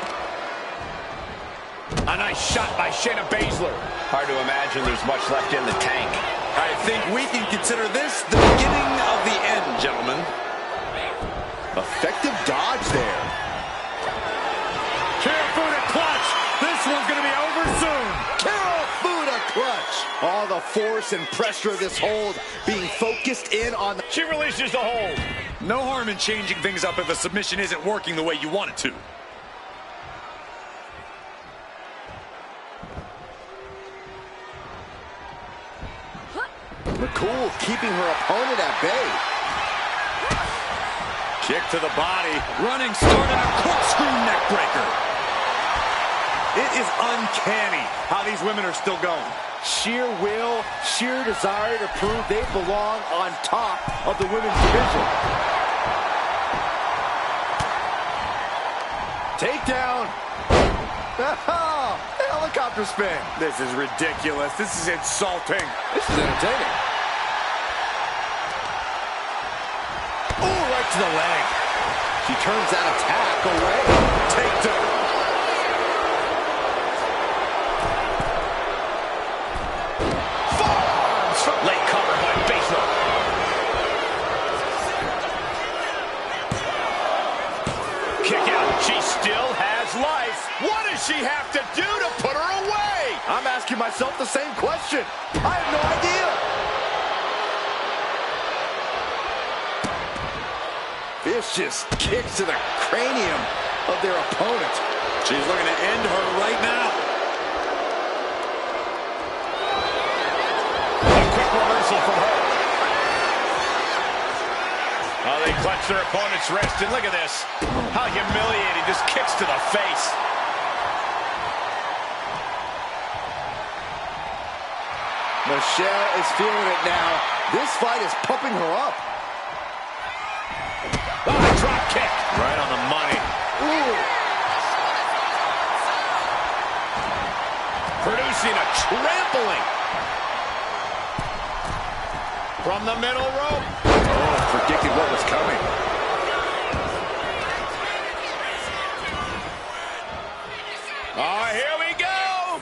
A nice shot by Shayna Baszler. Hard to imagine there's much left in the tank. I think we can consider this the beginning of the end, gentlemen. Effective dodge there. Kirifuda clutch. This one's going to be over soon. Kirifuda clutch. All the force and pressure of this hold being focused in on the... She releases the hold. No harm in changing things up if a submission isn't working the way you want it to. McCool keeping her opponent at bay. Kick to the body. Running start and a corkscrew neck breaker. It is uncanny how these women are still going. Sheer will, sheer desire to prove they belong on top of the women's division. Takedown. Oh, helicopter spin. This is ridiculous. This is insulting. This is entertaining. Oh, right to the leg. She turns that attack away. Takedown. Forearms. Late cover by Baszler. Kick out. She still has life. What does she have to do to put her away? I'm asking myself the same question. I have no idea. Vicious kicks to the cranium of their opponent. She's looking to end her right now. A quick reversal from her. Oh, they clutch their opponent's wrist, and look at this. How humiliating. Just kicks to the face. Michelle is feeling it now. This fight is pumping her up. Oh, drop kick. Right on the money. Ooh. Producing a trampling. From the middle rope. Oh, predicted what was coming. Oh, here we go.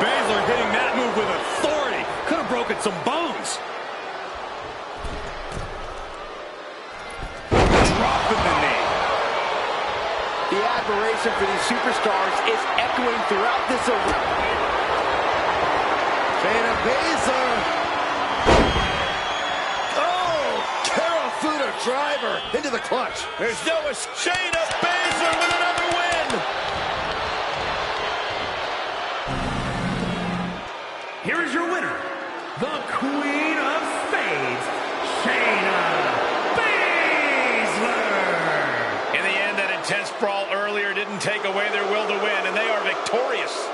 Baszler hitting that move with authority. Could have broken some bones. Dropping the knee. The admiration for these superstars is echoing throughout this arena. Shayna Baszler. Oh, Karafuda driver into the clutch. There's no Shayna Baszler with another win. Here is your winner, the Queen of Spades, Shayna Baszler. In the end, that intense brawl earlier didn't take away their will to win, and they are victorious.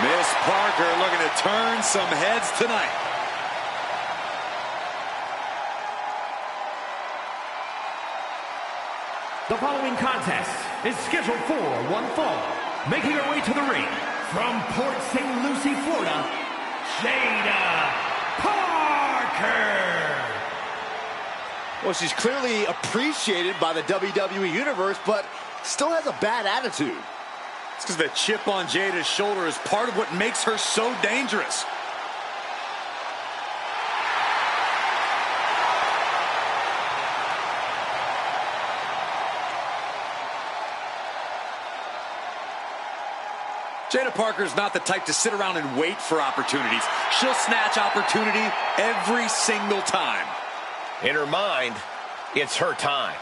Miss Parker looking to turn some heads tonight. The following contest is scheduled for one fall. Making her way to the ring from Port St. Lucie, Florida, Jada Parker. Well, she's clearly appreciated by the WWE Universe, but still has a bad attitude. It's because the chip on Jada's shoulder is part of what makes her so dangerous. Jada Parker's not the type to sit around and wait for opportunities. She'll snatch opportunity every single time. In her mind, it's her time.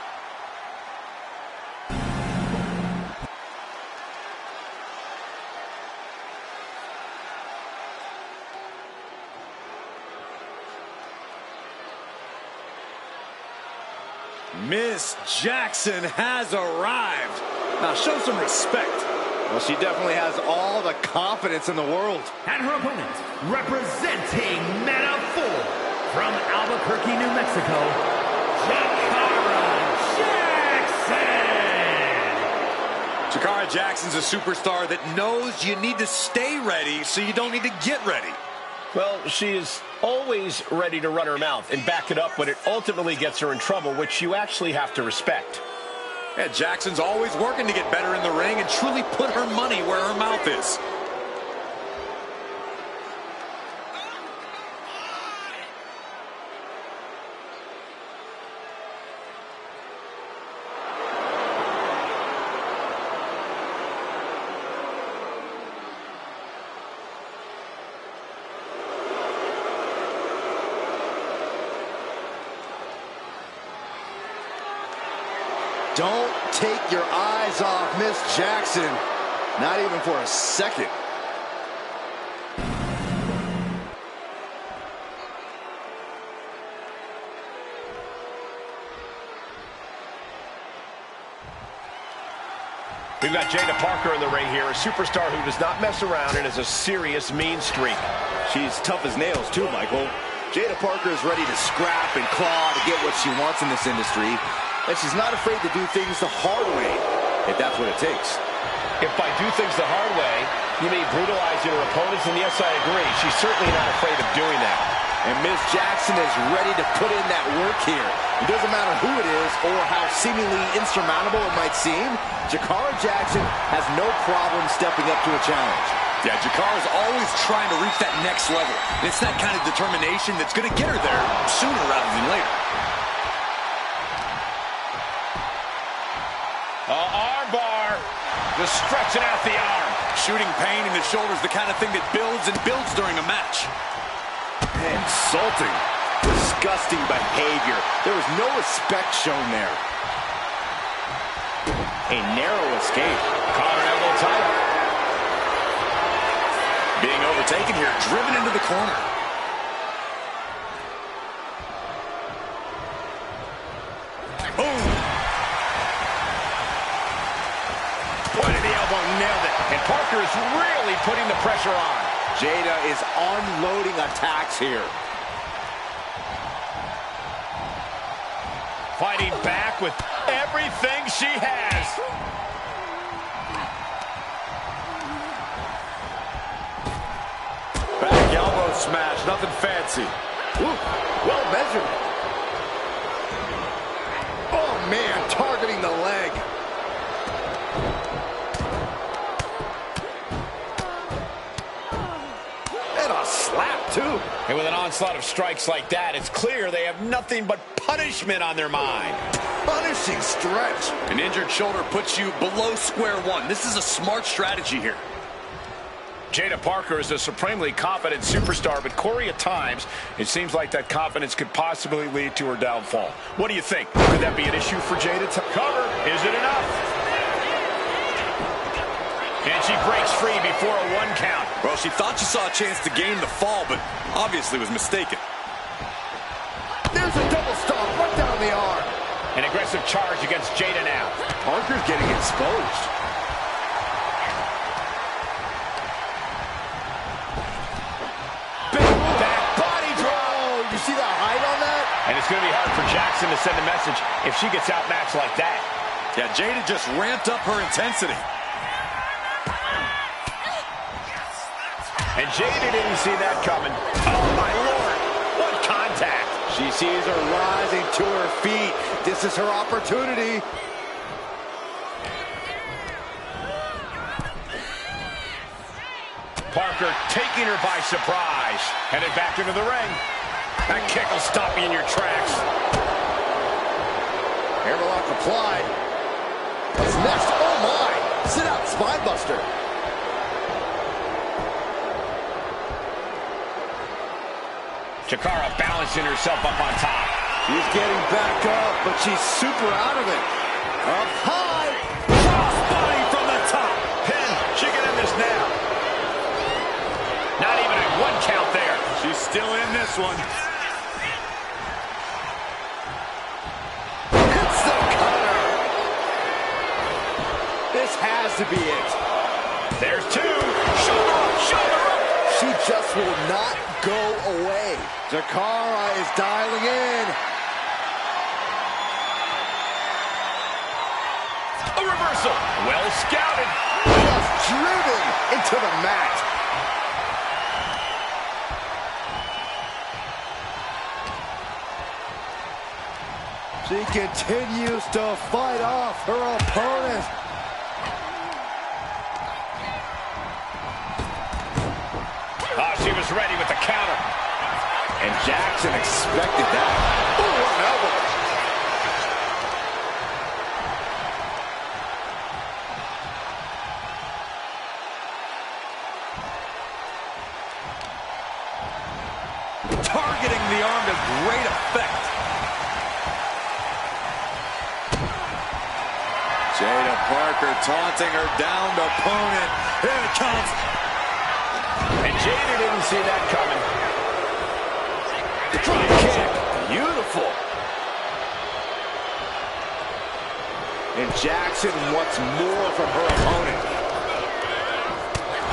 Miss Jackson has arrived. Now show some respect. Well, she definitely has all the confidence in the world. And her opponent, representing Men of 4 from Albuquerque, New Mexico, Jakara Jackson. Jakara Jackson's a superstar that knows you need to stay ready so you don't need to get ready. Well, she is always ready to run her mouth and back it up when it ultimately gets her in trouble, which you actually have to respect. Yeah, Jackson's always working to get better in the ring and truly put her money where her mouth is. Don't take your eyes off Miss Jackson. Not even for a second. We've got Jada Parker in the ring here, a superstar who does not mess around and has a serious mean streak. She's tough as nails too, Michael. Jada Parker is ready to scrap and claw to get what she wants in this industry. And she's not afraid to do things the hard way, if that's what it takes. If by do things the hard way, you mean brutalizing her opponents, and yes, I agree. She's certainly not afraid of doing that. And Miss Jackson is ready to put in that work here. It doesn't matter who it is or how seemingly insurmountable it might seem, Jakara Jackson has no problem stepping up to a challenge. Yeah, Jakara's always trying to reach that next level. And it's that kind of determination that's going to get her there sooner rather than later. Arm bar. Just stretching out the arm. Shooting pain in the shoulder is the kind of thing that builds and builds during a match. Insulting. Disgusting behavior. There was no respect shown there. A narrow escape. Collar elbow tight. Being overtaken here, driven into the corner. Boom. Pointed the elbow, nailed it. And Parker is really putting the pressure on. Jada is unloading attacks here. Fighting back with everything she has. Back elbow smash, nothing fancy. Ooh, well measured. Oh, man, targeting the leg. And a slap, too. And with an onslaught of strikes like that, it's clear they have nothing but punishment on their mind. Punishing stretch. An injured shoulder puts you below square one. This is a smart strategy here. Jada Parker is a supremely confident superstar, but Corey, at times, it seems like that confidence could possibly lead to her downfall. What do you think? Could that be an issue for Jada to cover? Is it enough? And she breaks free before a 1 count. Well, she thought she saw a chance to gain the fall, but obviously was mistaken. There's a double stomp right down the arm. An aggressive charge against Jada now. Parker's getting exposed. Big back body drop. Oh, you see that height on that? And it's going to be hard for Jackson to send a message if she gets outmatched like that. Yeah, Jada just ramped up her intensity. And Jada didn't see that coming. Oh, my Lord. What contact. She sees her rising to her feet. This is her opportunity. Parker taking her by surprise. Headed back into the ring. That kick will stop you in your tracks. Airlock applied. What's next? Oh, my. Sit out, spine buster. Jakara balancing herself up on top. She's getting back up, but she's super out of it. Up high. Crossbody from the top. Pin. She can end this now. Not even a 1 count there. She's still in this one. It's the cutter. This has to be it. There's 2. Shoulder up, shoulder up. She just will not go away. Jakara is dialing in. A reversal. Well scouted. Just driven into the mat. She continues to fight off her opponent. She was ready with the counter. And Jackson expected that. Ooh, what an elbow. Targeting the arm to great effect. Jada Parker taunting her downed opponent. Here it comes. And Jada didn't see that coming. The drop kick. Beautiful. And Jackson wants more from her opponent.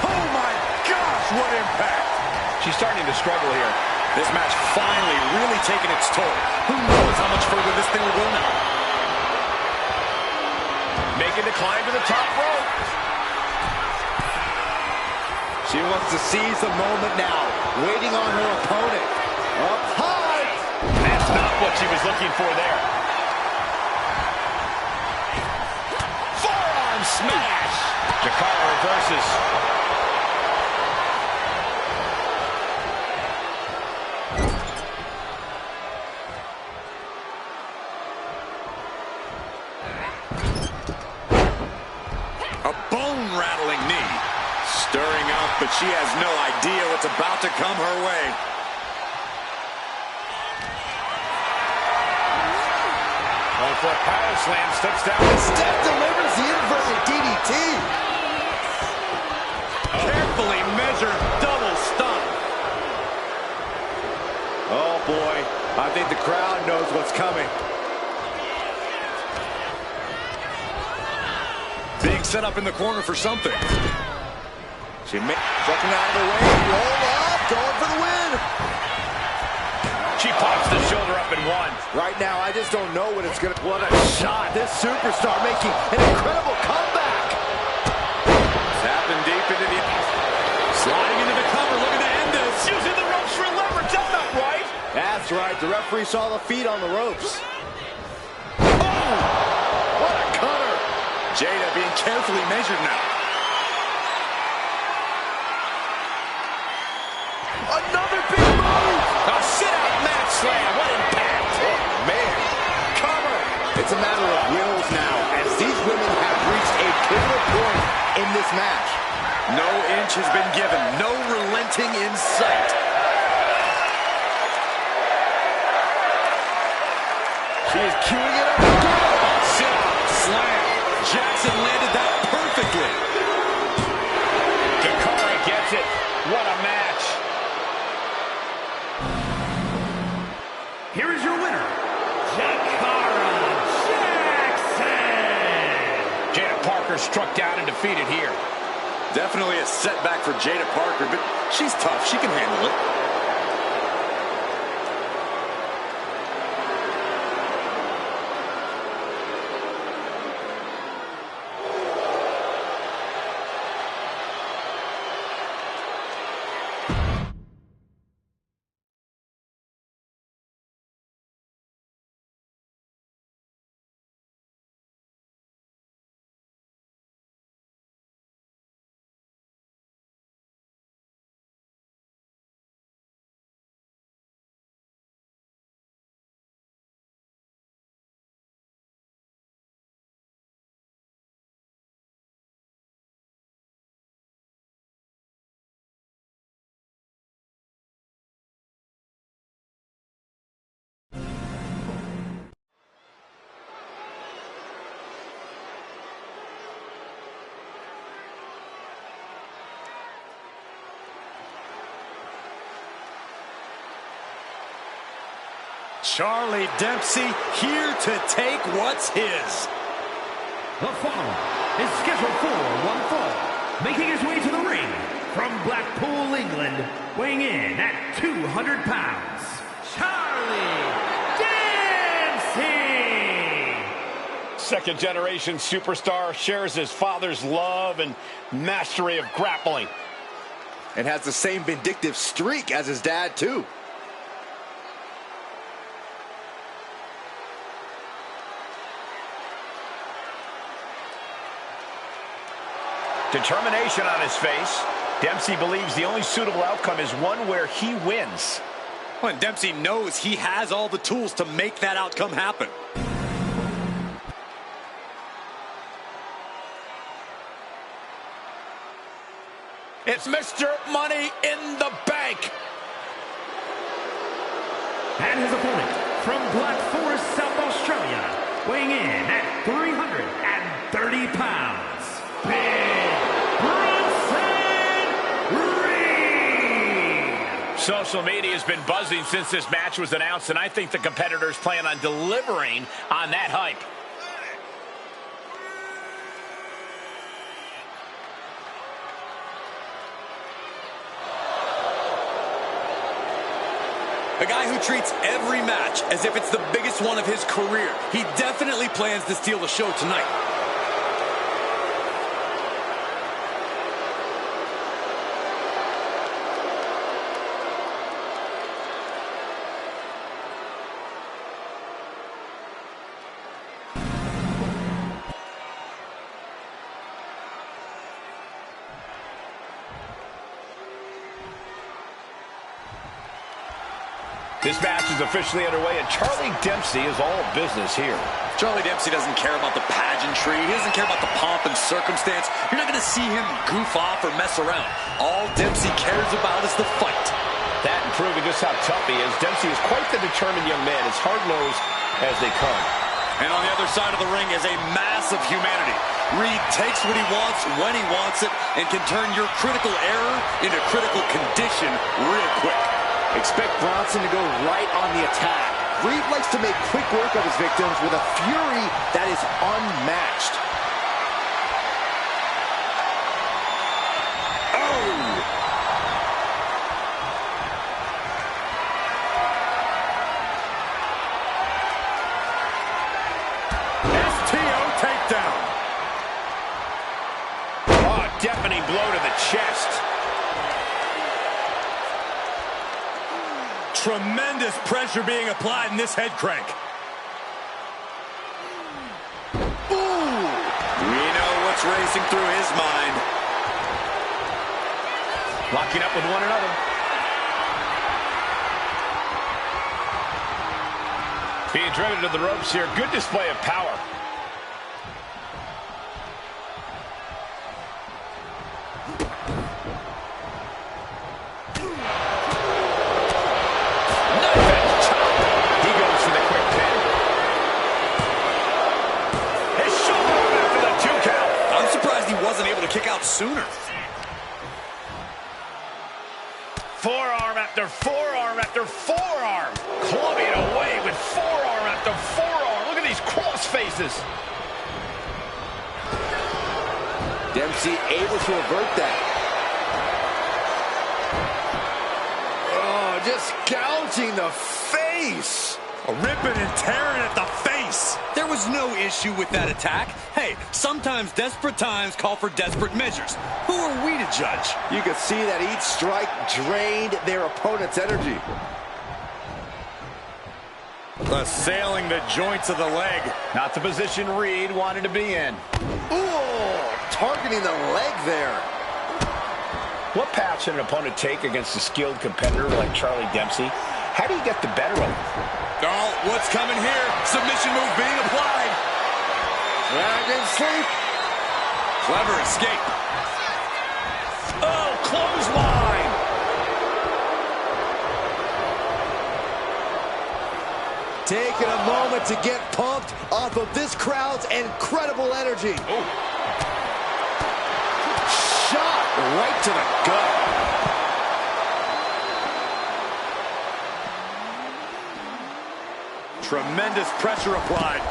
Oh my gosh, what impact. She's starting to struggle here. This match finally really taking its toll. Who knows how much further this thing will go now? Making the climb to the top rope. She wants to seize the moment now, waiting on her opponent. Up high. That's not what she was looking for there. Forearm smash. Jakara reverses. A bone-rattling knee. Stirring up, but she has no idea what's about to come her way. Going for a power slam, steps down. Steph delivers the inverted DDT. Carefully measured double stomp. Oh boy, I think the crowd knows what's coming. Being set up in the corner for something. She ducking out of the way, roll up, going for the win. She pops the shoulder up and one. Right now, I just don't know what it's gonna. What a shot! This superstar making an incredible comeback. Tapping deep into the... Sliding into the cover, looking to end this. Using the ropes for leverage, that's not right. That's right, the referee saw the feet on the ropes. Oh! What a cutter! Jada being carefully measured now. Another big move! A sit-out match slam, what impact. Oh, man. Cover! It's a matter of wills now, as these women have reached a pivotal point in this match. No inch has been given. No relenting in sight. She is queuing it up. Sit-out slam. Jackson landed that perfectly. Jakara gets it. What a match. Here is your winner, Jakara Jackson. Jada Parker struck down and defeated here. Definitely a setback for Jada Parker, but she's tough. She can handle it. Charlie Dempsey here to take what's his. The following is scheduled for one fall. Making his way to the ring from Blackpool, England, weighing in at 200 pounds, Charlie Dempsey. second-generation superstar shares his father's love and mastery of grappling. And has the same vindictive streak as his dad, too. Determination on his face. Dempsey believes the only suitable outcome is one where he wins. Well, and Dempsey knows he has all the tools to make that outcome happen. It's Mr. Money in the Bank. And his opponent from Black Forest, South Australia, weighing in at 330 pounds, Big Bronson Reed. Social media has been buzzing since this match was announced, and I think the competitors plan on delivering on that hype. A guy who treats every match as if it's the biggest one of his career. He definitely plans to steal the show tonight. This match is officially underway, and Charlie Dempsey is all business here. Charlie Dempsey doesn't care about the pageantry. He doesn't care about the pomp and circumstance. You're not going to see him goof off or mess around. All Dempsey cares about is the fight. That and proving just how tough he is. Dempsey is quite the determined young man, as hard-nosed as they come. And on the other side of the ring is a mass of humanity. Reed takes what he wants when he wants it and can turn your critical error into critical condition real quick. Expect Bronson to go right on the attack. Reed likes to make quick work of his victims with a fury that is unmatched. Oh! STO takedown. Oh, deafening blow to the chest. Tremendous pressure being applied in this head crank. Ooh! We know what's racing through his mind. Locking up with one another. Being driven to the ropes here. Good display of power. Kick out sooner. Forearm after forearm after forearm. Clubbing away with forearm after forearm. Look at these cross faces. Dempsey able to avert that. Oh, just gouging the face. Ripping and tearing at the face. There was no issue with that attack. Hey, sometimes desperate times call for desperate measures. Who are we to judge? You could see that each strike drained their opponent's energy. Assailing the joints of the leg. Not the position Reed wanted to be in. Ooh, targeting the leg there. What path should an opponent take against a skilled competitor like Charlie Dempsey? How do you get the better of him? Oh, what's coming here? Submission move being applied. Dragon sleep. Clever escape. Oh, clothesline. Taking a moment to get pumped off of this crowd's incredible energy. Oh. Shot right to the gut. Tremendous pressure applied.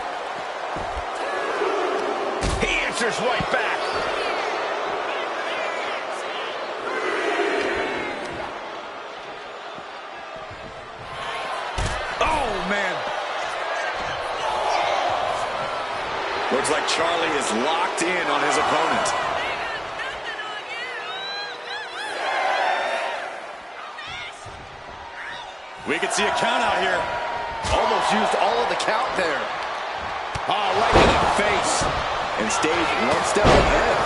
He answers right back. Oh, man. Looks like Charlie is locked in on his opponent. We could see a count out here. Almost used all of the count there. Oh, right in the face. And stayed one step ahead.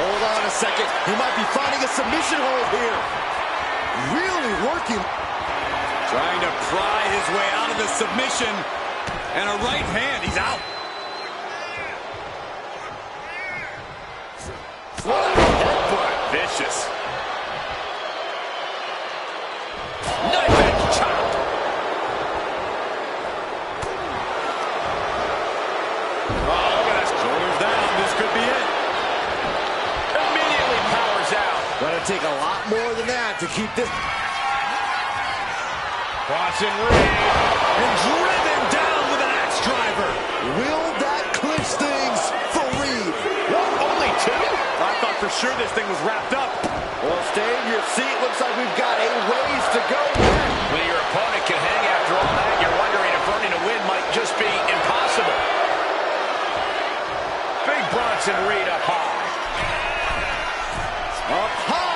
Hold on a second. He might be finding a submission hold here. Really working. Trying to pry his way out of the submission. And a right hand. He's out. What a headbutt. Vicious. Knife edge chop. Oh, look at that. Shoulders down. This could be it. Immediately powers out. Gonna take a lot more than that to keep this. Crossing Reed. And driven down with an axe driver. Will that clinch things for Reed? What, only two? I thought for sure this thing was wrapped up. Well, stay in your seat. Looks like we've got a ways to go here. When your opponent can hang after all that, you're wondering if earning a win might just be impossible. Big Bronson Reed up high. Up high.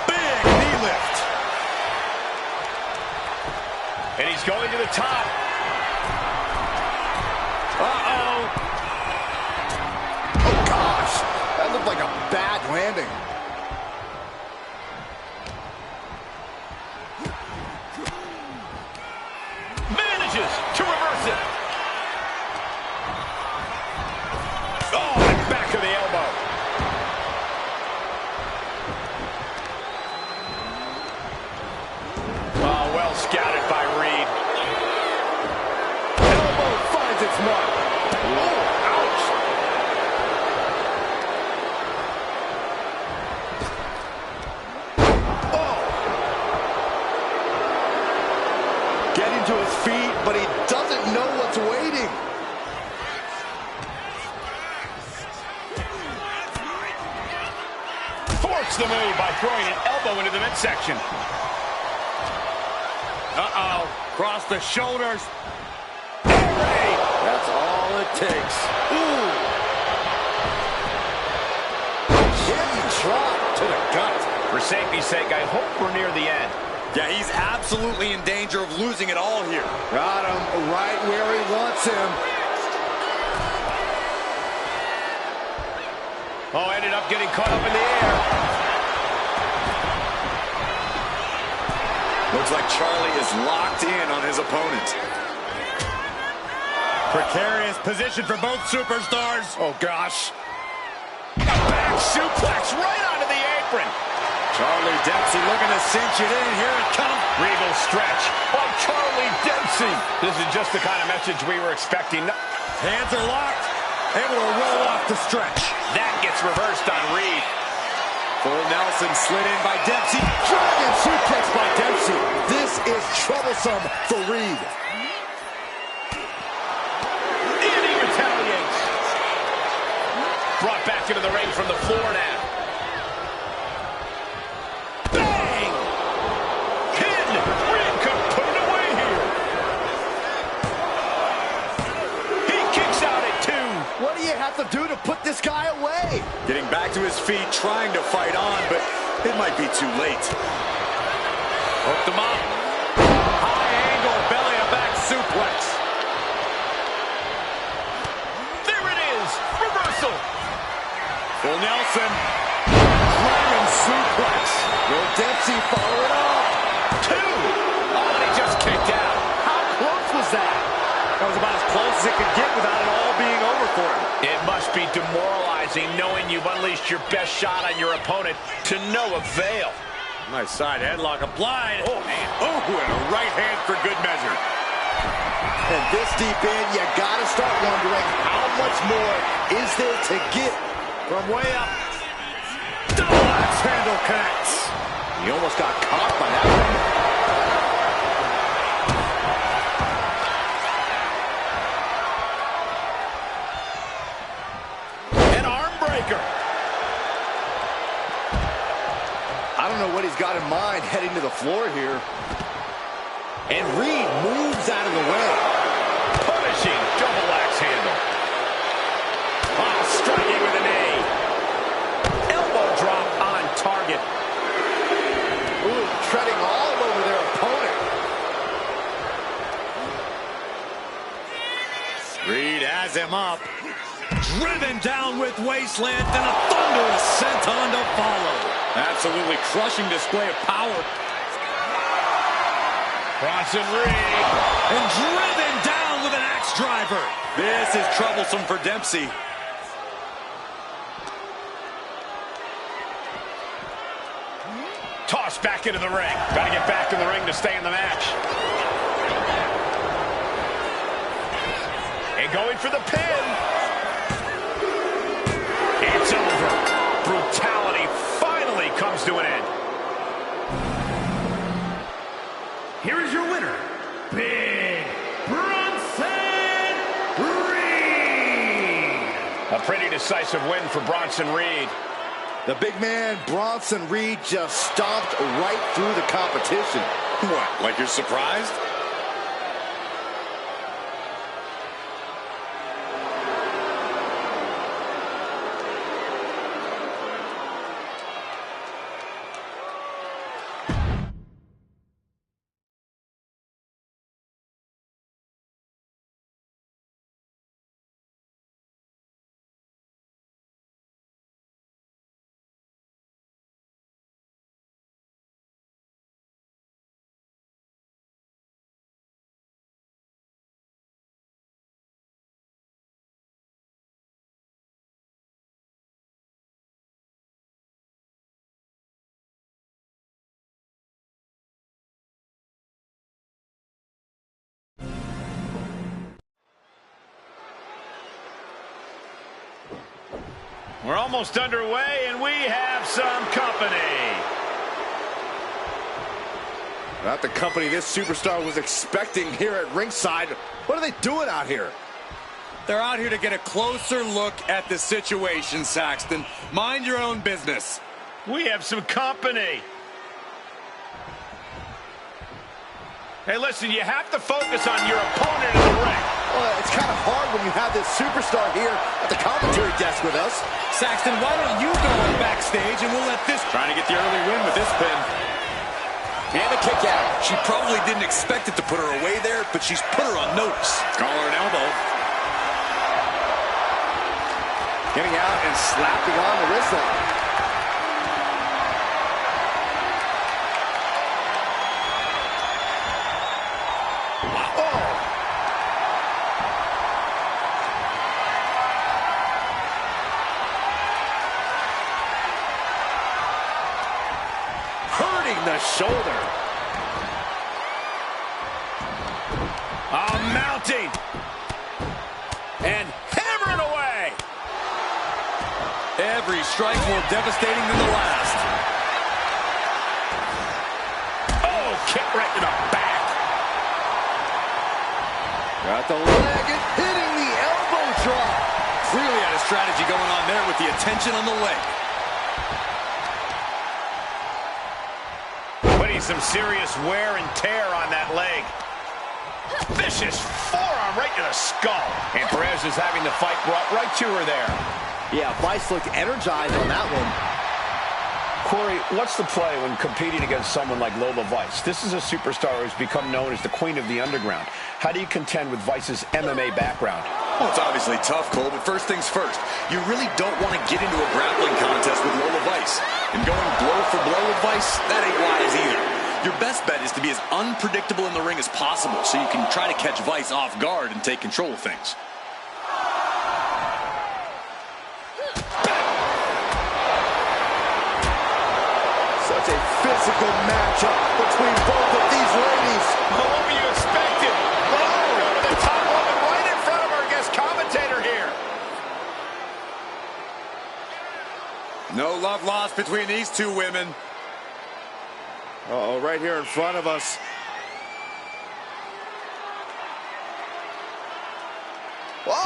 Big knee lift. And he's going to the top. Uh-oh. Oh, gosh. That looked like a bad landing. Manages to reverse it. Oh, and back of the elbow. Oh, well scouted by Reed. Elbow finds its mark. Oh, ouch. Oh. Getting to his feet, but he doesn't know what's waiting. Forced the move by throwing an elbow into the midsection. Uh-oh. Cross the shoulders. That's all it takes. Ooh. Hip drop to the gut. For safety's sake, I hope we're near the end. Yeah, he's absolutely in danger of losing it all here. Got him right where he wants him. Oh, ended up getting caught up in the air. Looks like Charlie is locked in on his opponent. Precarious position for both superstars. Oh, gosh. Back suplex right onto the apron. Charlie Dempsey looking to cinch it in. Here it comes. Regal stretch by Charlie Dempsey. This is just the kind of message we were expecting. Hands are locked. Able to roll off the stretch. That gets reversed on Reed. Full Nelson slid in by Dempsey. Dragon suplex by Dempsey. This is troublesome for Reed. And he retaliates. Brought back into the ring from the floor now. Bang! Pin! Reed could put it away here. He kicks out at 2. What do you have to do to put this guy away? Getting back to his feet, trying to fight on, but it might be too late. Hooked him up. High angle, belly to back suplex. There it is. Reversal. Full Nelson. Dragon suplex. Will Dempsey follow it up? 2. Oh, and he just kicked out. How close was that? That was about as close as it could get without it all being over for him. It must be demoralizing knowing you've unleashed your best shot on your opponent to no avail. Nice side headlock applied. Oh, man. Oh, and a right hand for good measure. And this deep in, you gotta start wondering how much more is there to get from way up. Double axe handle connects. He almost got caught by that one. know what he's got in mind heading to the floor here. And Reed moves out of the way. Punishing double axe handle. Ah, striking with a knee. Elbow drop on target. Ooh, treading all over their opponent. Reed has him up. Driven down with wasteland and a thunderous senton to follow. Absolutely crushing display of power. Bronson Reed. And driven down with an axe driver. This is troublesome for Dempsey. Tossed back into the ring. Got to get back in the ring to stay in the match. And going for the pin. It's over. Brutality finally comes to an end. Here is your winner, Big Bronson Reed. A pretty decisive win for Bronson Reed. The big man, Bronson Reed, just stomped right through the competition. What, like you're surprised? We're almost underway, and we have some company. Not the company this superstar was expecting here at ringside. What are they doing out here? They're out here to get a closer look at the situation, Saxton. Mind your own business. We have some company. Hey, listen, you have to focus on your opponent in the ring. Well, it's kind of hard when you have this superstar here at the commentary desk with us. Saxton, why don't you go backstage and we'll let this... Trying to get the early win with this pin. And a kick out. She probably didn't expect it to put her away there, but she's put her on notice. Call her an elbow. Getting out and slapping on the wrist lock. The shoulder. Mounting. And hammering away. Every strike more devastating than the last. Oh, kick right to the back. Got the leg and hitting the elbow drop. Clearly had a strategy going on there with the attention on the leg. Some serious wear and tear on that leg. Vicious forearm right to the skull. And Perez is having the fight brought right to her there. Yeah, Vice looked energized on that one. Corey, what's the play when competing against someone like Lola Vice? This is a superstar who's become known as the queen of the underground. How do you contend with Vice's MMA background? Well, it's obviously tough, Cole, but first things first. You really don't want to get into a grappling contest with Lola Vice. And going blow for blow with Vice, that ain't wise either. Your best bet is to be as unpredictable in the ring as possible so you can try to catch Vice off guard and take control of things. Such a physical matchup between both of these ladies. What were you expecting? Oh, the top woman right in front of our guest commentator here. No love lost between these two women. Uh-oh, right here in front of us. Whoa!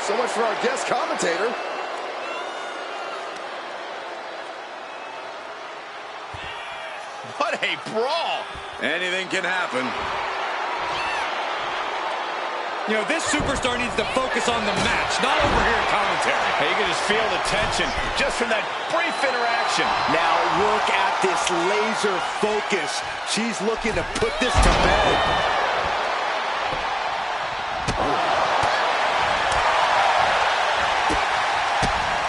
So much for our guest commentator. a brawl. Anything can happen. You know, this superstar needs to focus on the match, not over here in commentary. Hey, you can just feel the tension just from that brief interaction. Now look at this laser focus. She's looking to put this to bed.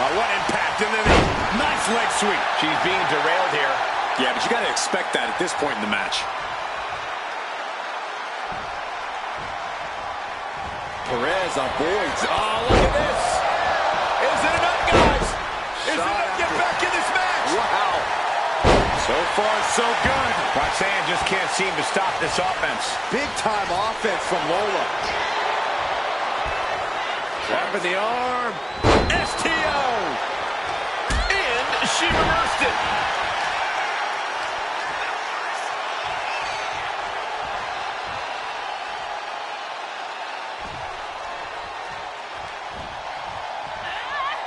What impact, and then a nice leg sweep. She's being derailed here. Yeah, but you got to expect that at this point in the match. Perez avoids. Oh, look at this. Is it enough, guys? Is it enough to get back in this match? Wow. So far, so good. Roxanne just can't seem to stop this offense. Big time offense from Lola. Up in the arm. STO. And she reversed it.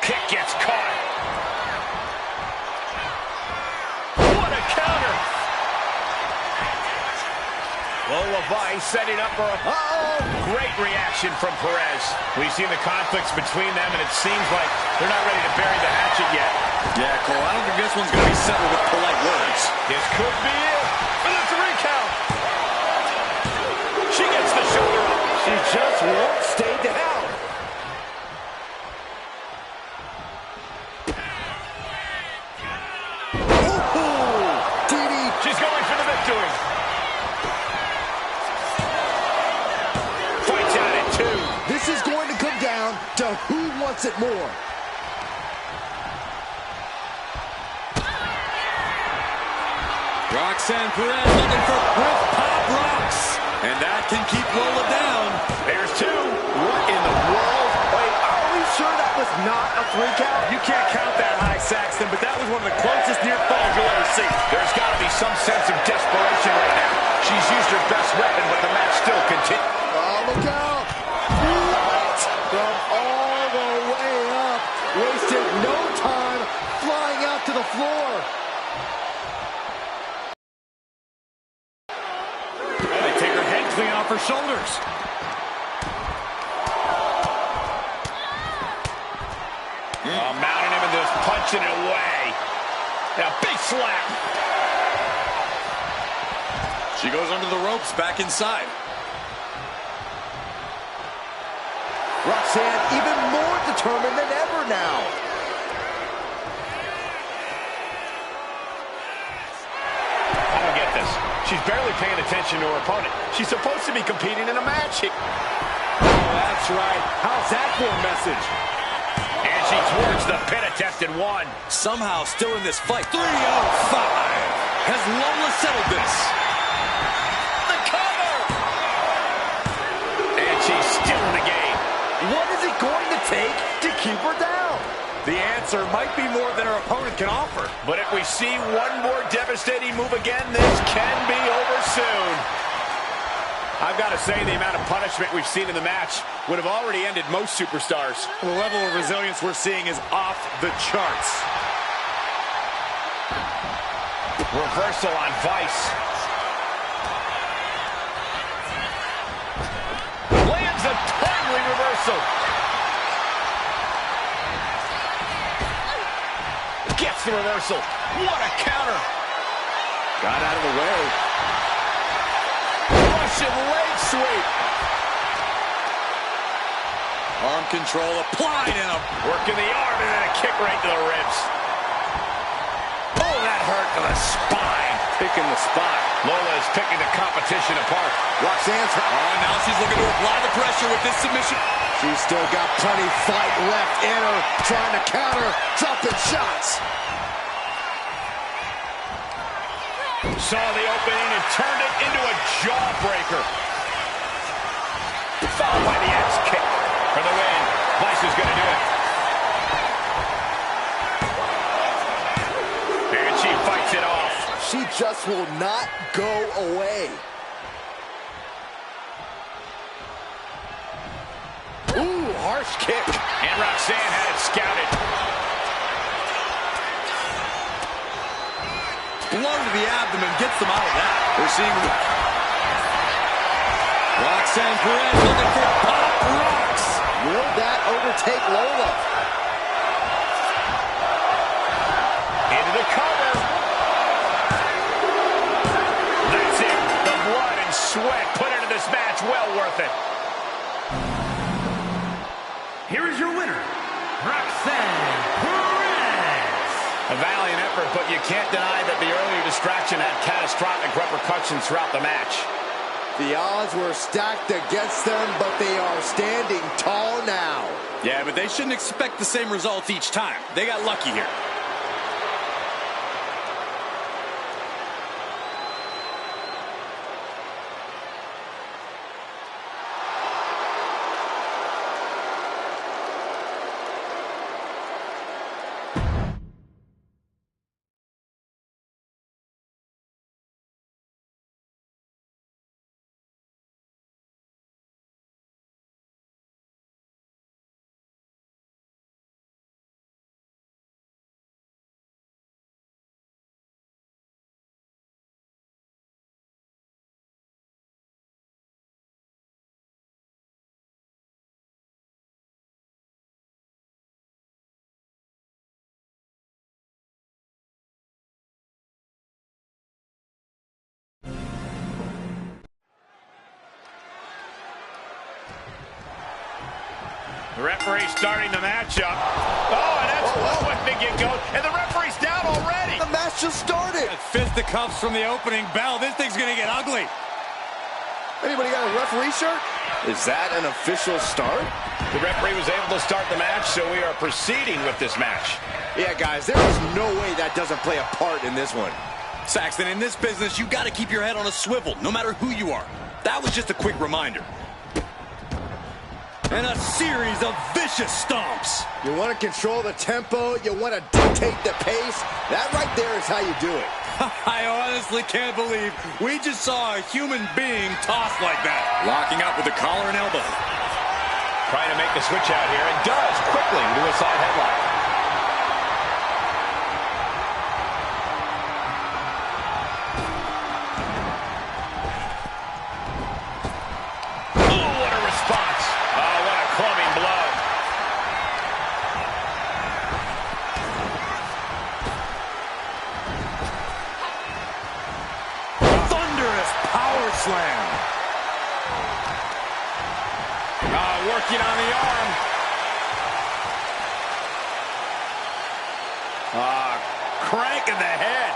Kick gets caught. What a counter. Lola Vice setting up for a... Great reaction from Perez. We've seen the conflicts between them, and it seems like they're not ready to bury the hatchet yet. Yeah, Cole, I don't think this one's going to be settled with polite words. This could be it for the 3 count. She gets the shoulder up. She just won't stay down. She's going for the victory. Fights out at 2. This is going to come down to who wants it more. Roxanne Perez looking for with pop rocks. And that can keep Lola down. There's 2. What in the world? Wait, are we sure that was not a 3 count? You can't count that high, Saxton, but that was one of the closest near falls you'll ever see. There's got to be some sense of desperation right now. She's used her best weapon, but the match still continues. Oh, look out. What? From all the way up. Wasted no time flying out to the floor. They take her head clean off her shoulders. Mounting him and just punching it away. Yeah, big slap. She goes under the ropes, back inside. Roxanne even more determined than ever now. I don't get this. She's barely paying attention to her opponent. She's supposed to be competing in a match. Oh, that's right. How's that for a message? And she thwarts the pin attempt at 1. Somehow still in this fight. 305. Has Lola settled this? The cover! And she's still in the game. What is it going to take to keep her down? The answer might be more than her opponent can offer. But if we see one more devastating move again, this can be over soon. I've got to say, the amount of punishment we've seen in the match would have already ended most superstars. The level of resilience we're seeing is off the charts. Reversal on Vice. Lands a timely reversal. Gets the reversal. What a counter. Got out of the way. Russian leg sweep. Arm control applied and a Working the arm and then a kick right to the ribs. Oh, that hurt to the spine. Picking the spot. Lola is picking the competition apart. Roxanne's hurt. Oh, now she's looking to apply the pressure with this submission. She's still got plenty fight left in her, trying to counter, dropping shots. Saw the opening and turned it into a jawbreaker. Followed by the axe kick for the win. Vice is going to do it. And she fights it off. She just will not go away. Ooh, harsh kick. And Roxanne had it scouted. blow to the abdomen gets them out of that. We're seeing Roxanne Perez looking for Pop Rocks. Will that overtake Lola? Into the cover. That's it. The blood and sweat put into this match. Well worth it. Here is your winner, Roxanne Perez. A valiant effort, but you can't deny that the earlier distraction had catastrophic repercussions throughout the match. The odds were stacked against them, but they are standing tall now. Yeah, but they shouldn't expect the same results each time. They got lucky here. The referee starting the matchup. Oh, and that's one big get going. And the referee's down already. The match just started. Fisticuffs from the opening bell. This thing's going to get ugly. Anybody got a referee shirt? Is that an official start? The referee was able to start the match, so we are proceeding with this match. Yeah, guys, there is no way that doesn't play a part in this one. Saxton, in this business, you got to keep your head on a swivel, no matter who you are. That was just a quick reminder. And a series of vicious stomps. You want to control the tempo, you want to dictate the pace. That right there is how you do it. I honestly can't believe we just saw a human being tossed like that. Locking up with the collar and elbow. Trying to make the switch out here, and does quickly to a side headlock. Slam. Working on the arm. Crank in the head.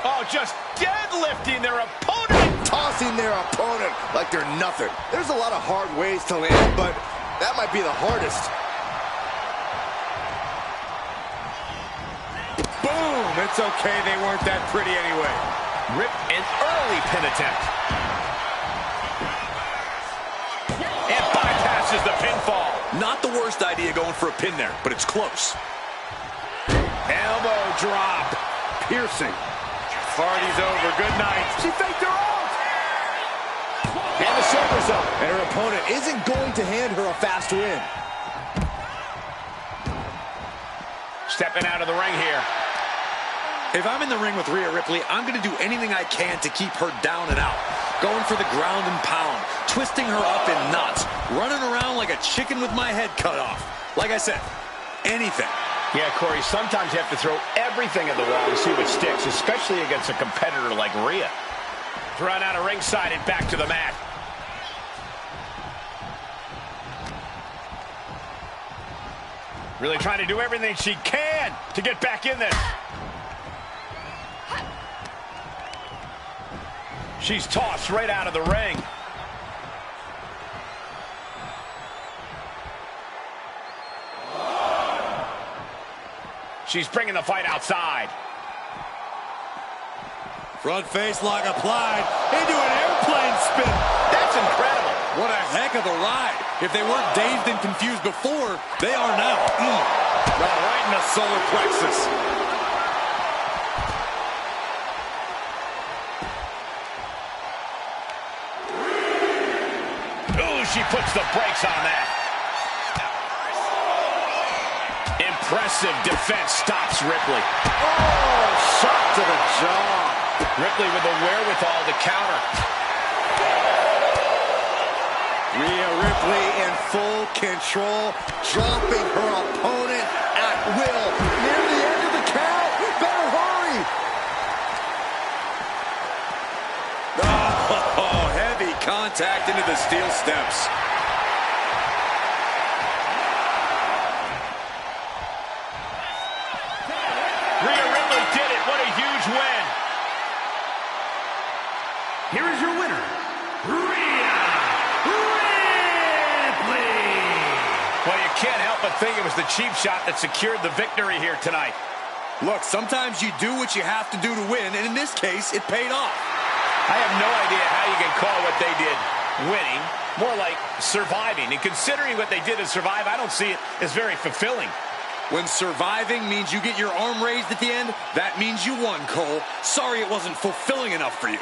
Oh, just deadlifting their opponent. Tossing their opponent like they're nothing. There's a lot of hard ways to land, but that might be the hardest. It's okay, they weren't that pretty anyway. Rip an early pin attempt. And bypasses the pinfall. Not the worst idea going for a pin there, but it's close. Elbow drop. Piercing. Party's over. Good night. She faked her out. And the shoulders up. And her opponent isn't going to hand her a fast win. Stepping out of the ring here. If I'm in the ring with Rhea Ripley, I'm going to do anything I can to keep her down and out. Going for the ground and pound, twisting her up in knots, running around like a chicken with my head cut off. Like I said, anything. Yeah, Corey, sometimes you have to throw everything at the wall to see what sticks, especially against a competitor like Rhea. Run out of ringside and back to the mat. Really trying to do everything she can to get back in this. She's tossed right out of the ring. She's bringing the fight outside. Front face lock applied into an airplane spin. That's incredible. What a heck of a ride. If they weren't dazed and confused before, they are now. Right in the solar plexus. She puts the brakes on that. Impressive defense stops Ripley. Oh, shot to the jaw. Ripley with the wherewithal to counter. Rhea Ripley in full control, dropping her opponent at will. Near the end of the count. Better hurry. Oh, heavy contact into the steel steps. Rhea Ripley did it. What a huge win. Here is your winner, Rhea Ripley. Well, you can't help but think it was the cheap shot that secured the victory here tonight. Look, sometimes you do what you have to do to win, and in this case, it paid off. I have no idea how you can call what they did winning. More like surviving. And considering what they did to survive, I don't see it as very fulfilling. When surviving means you get your arm raised at the end, that means you won, Cole. Sorry it wasn't fulfilling enough for you.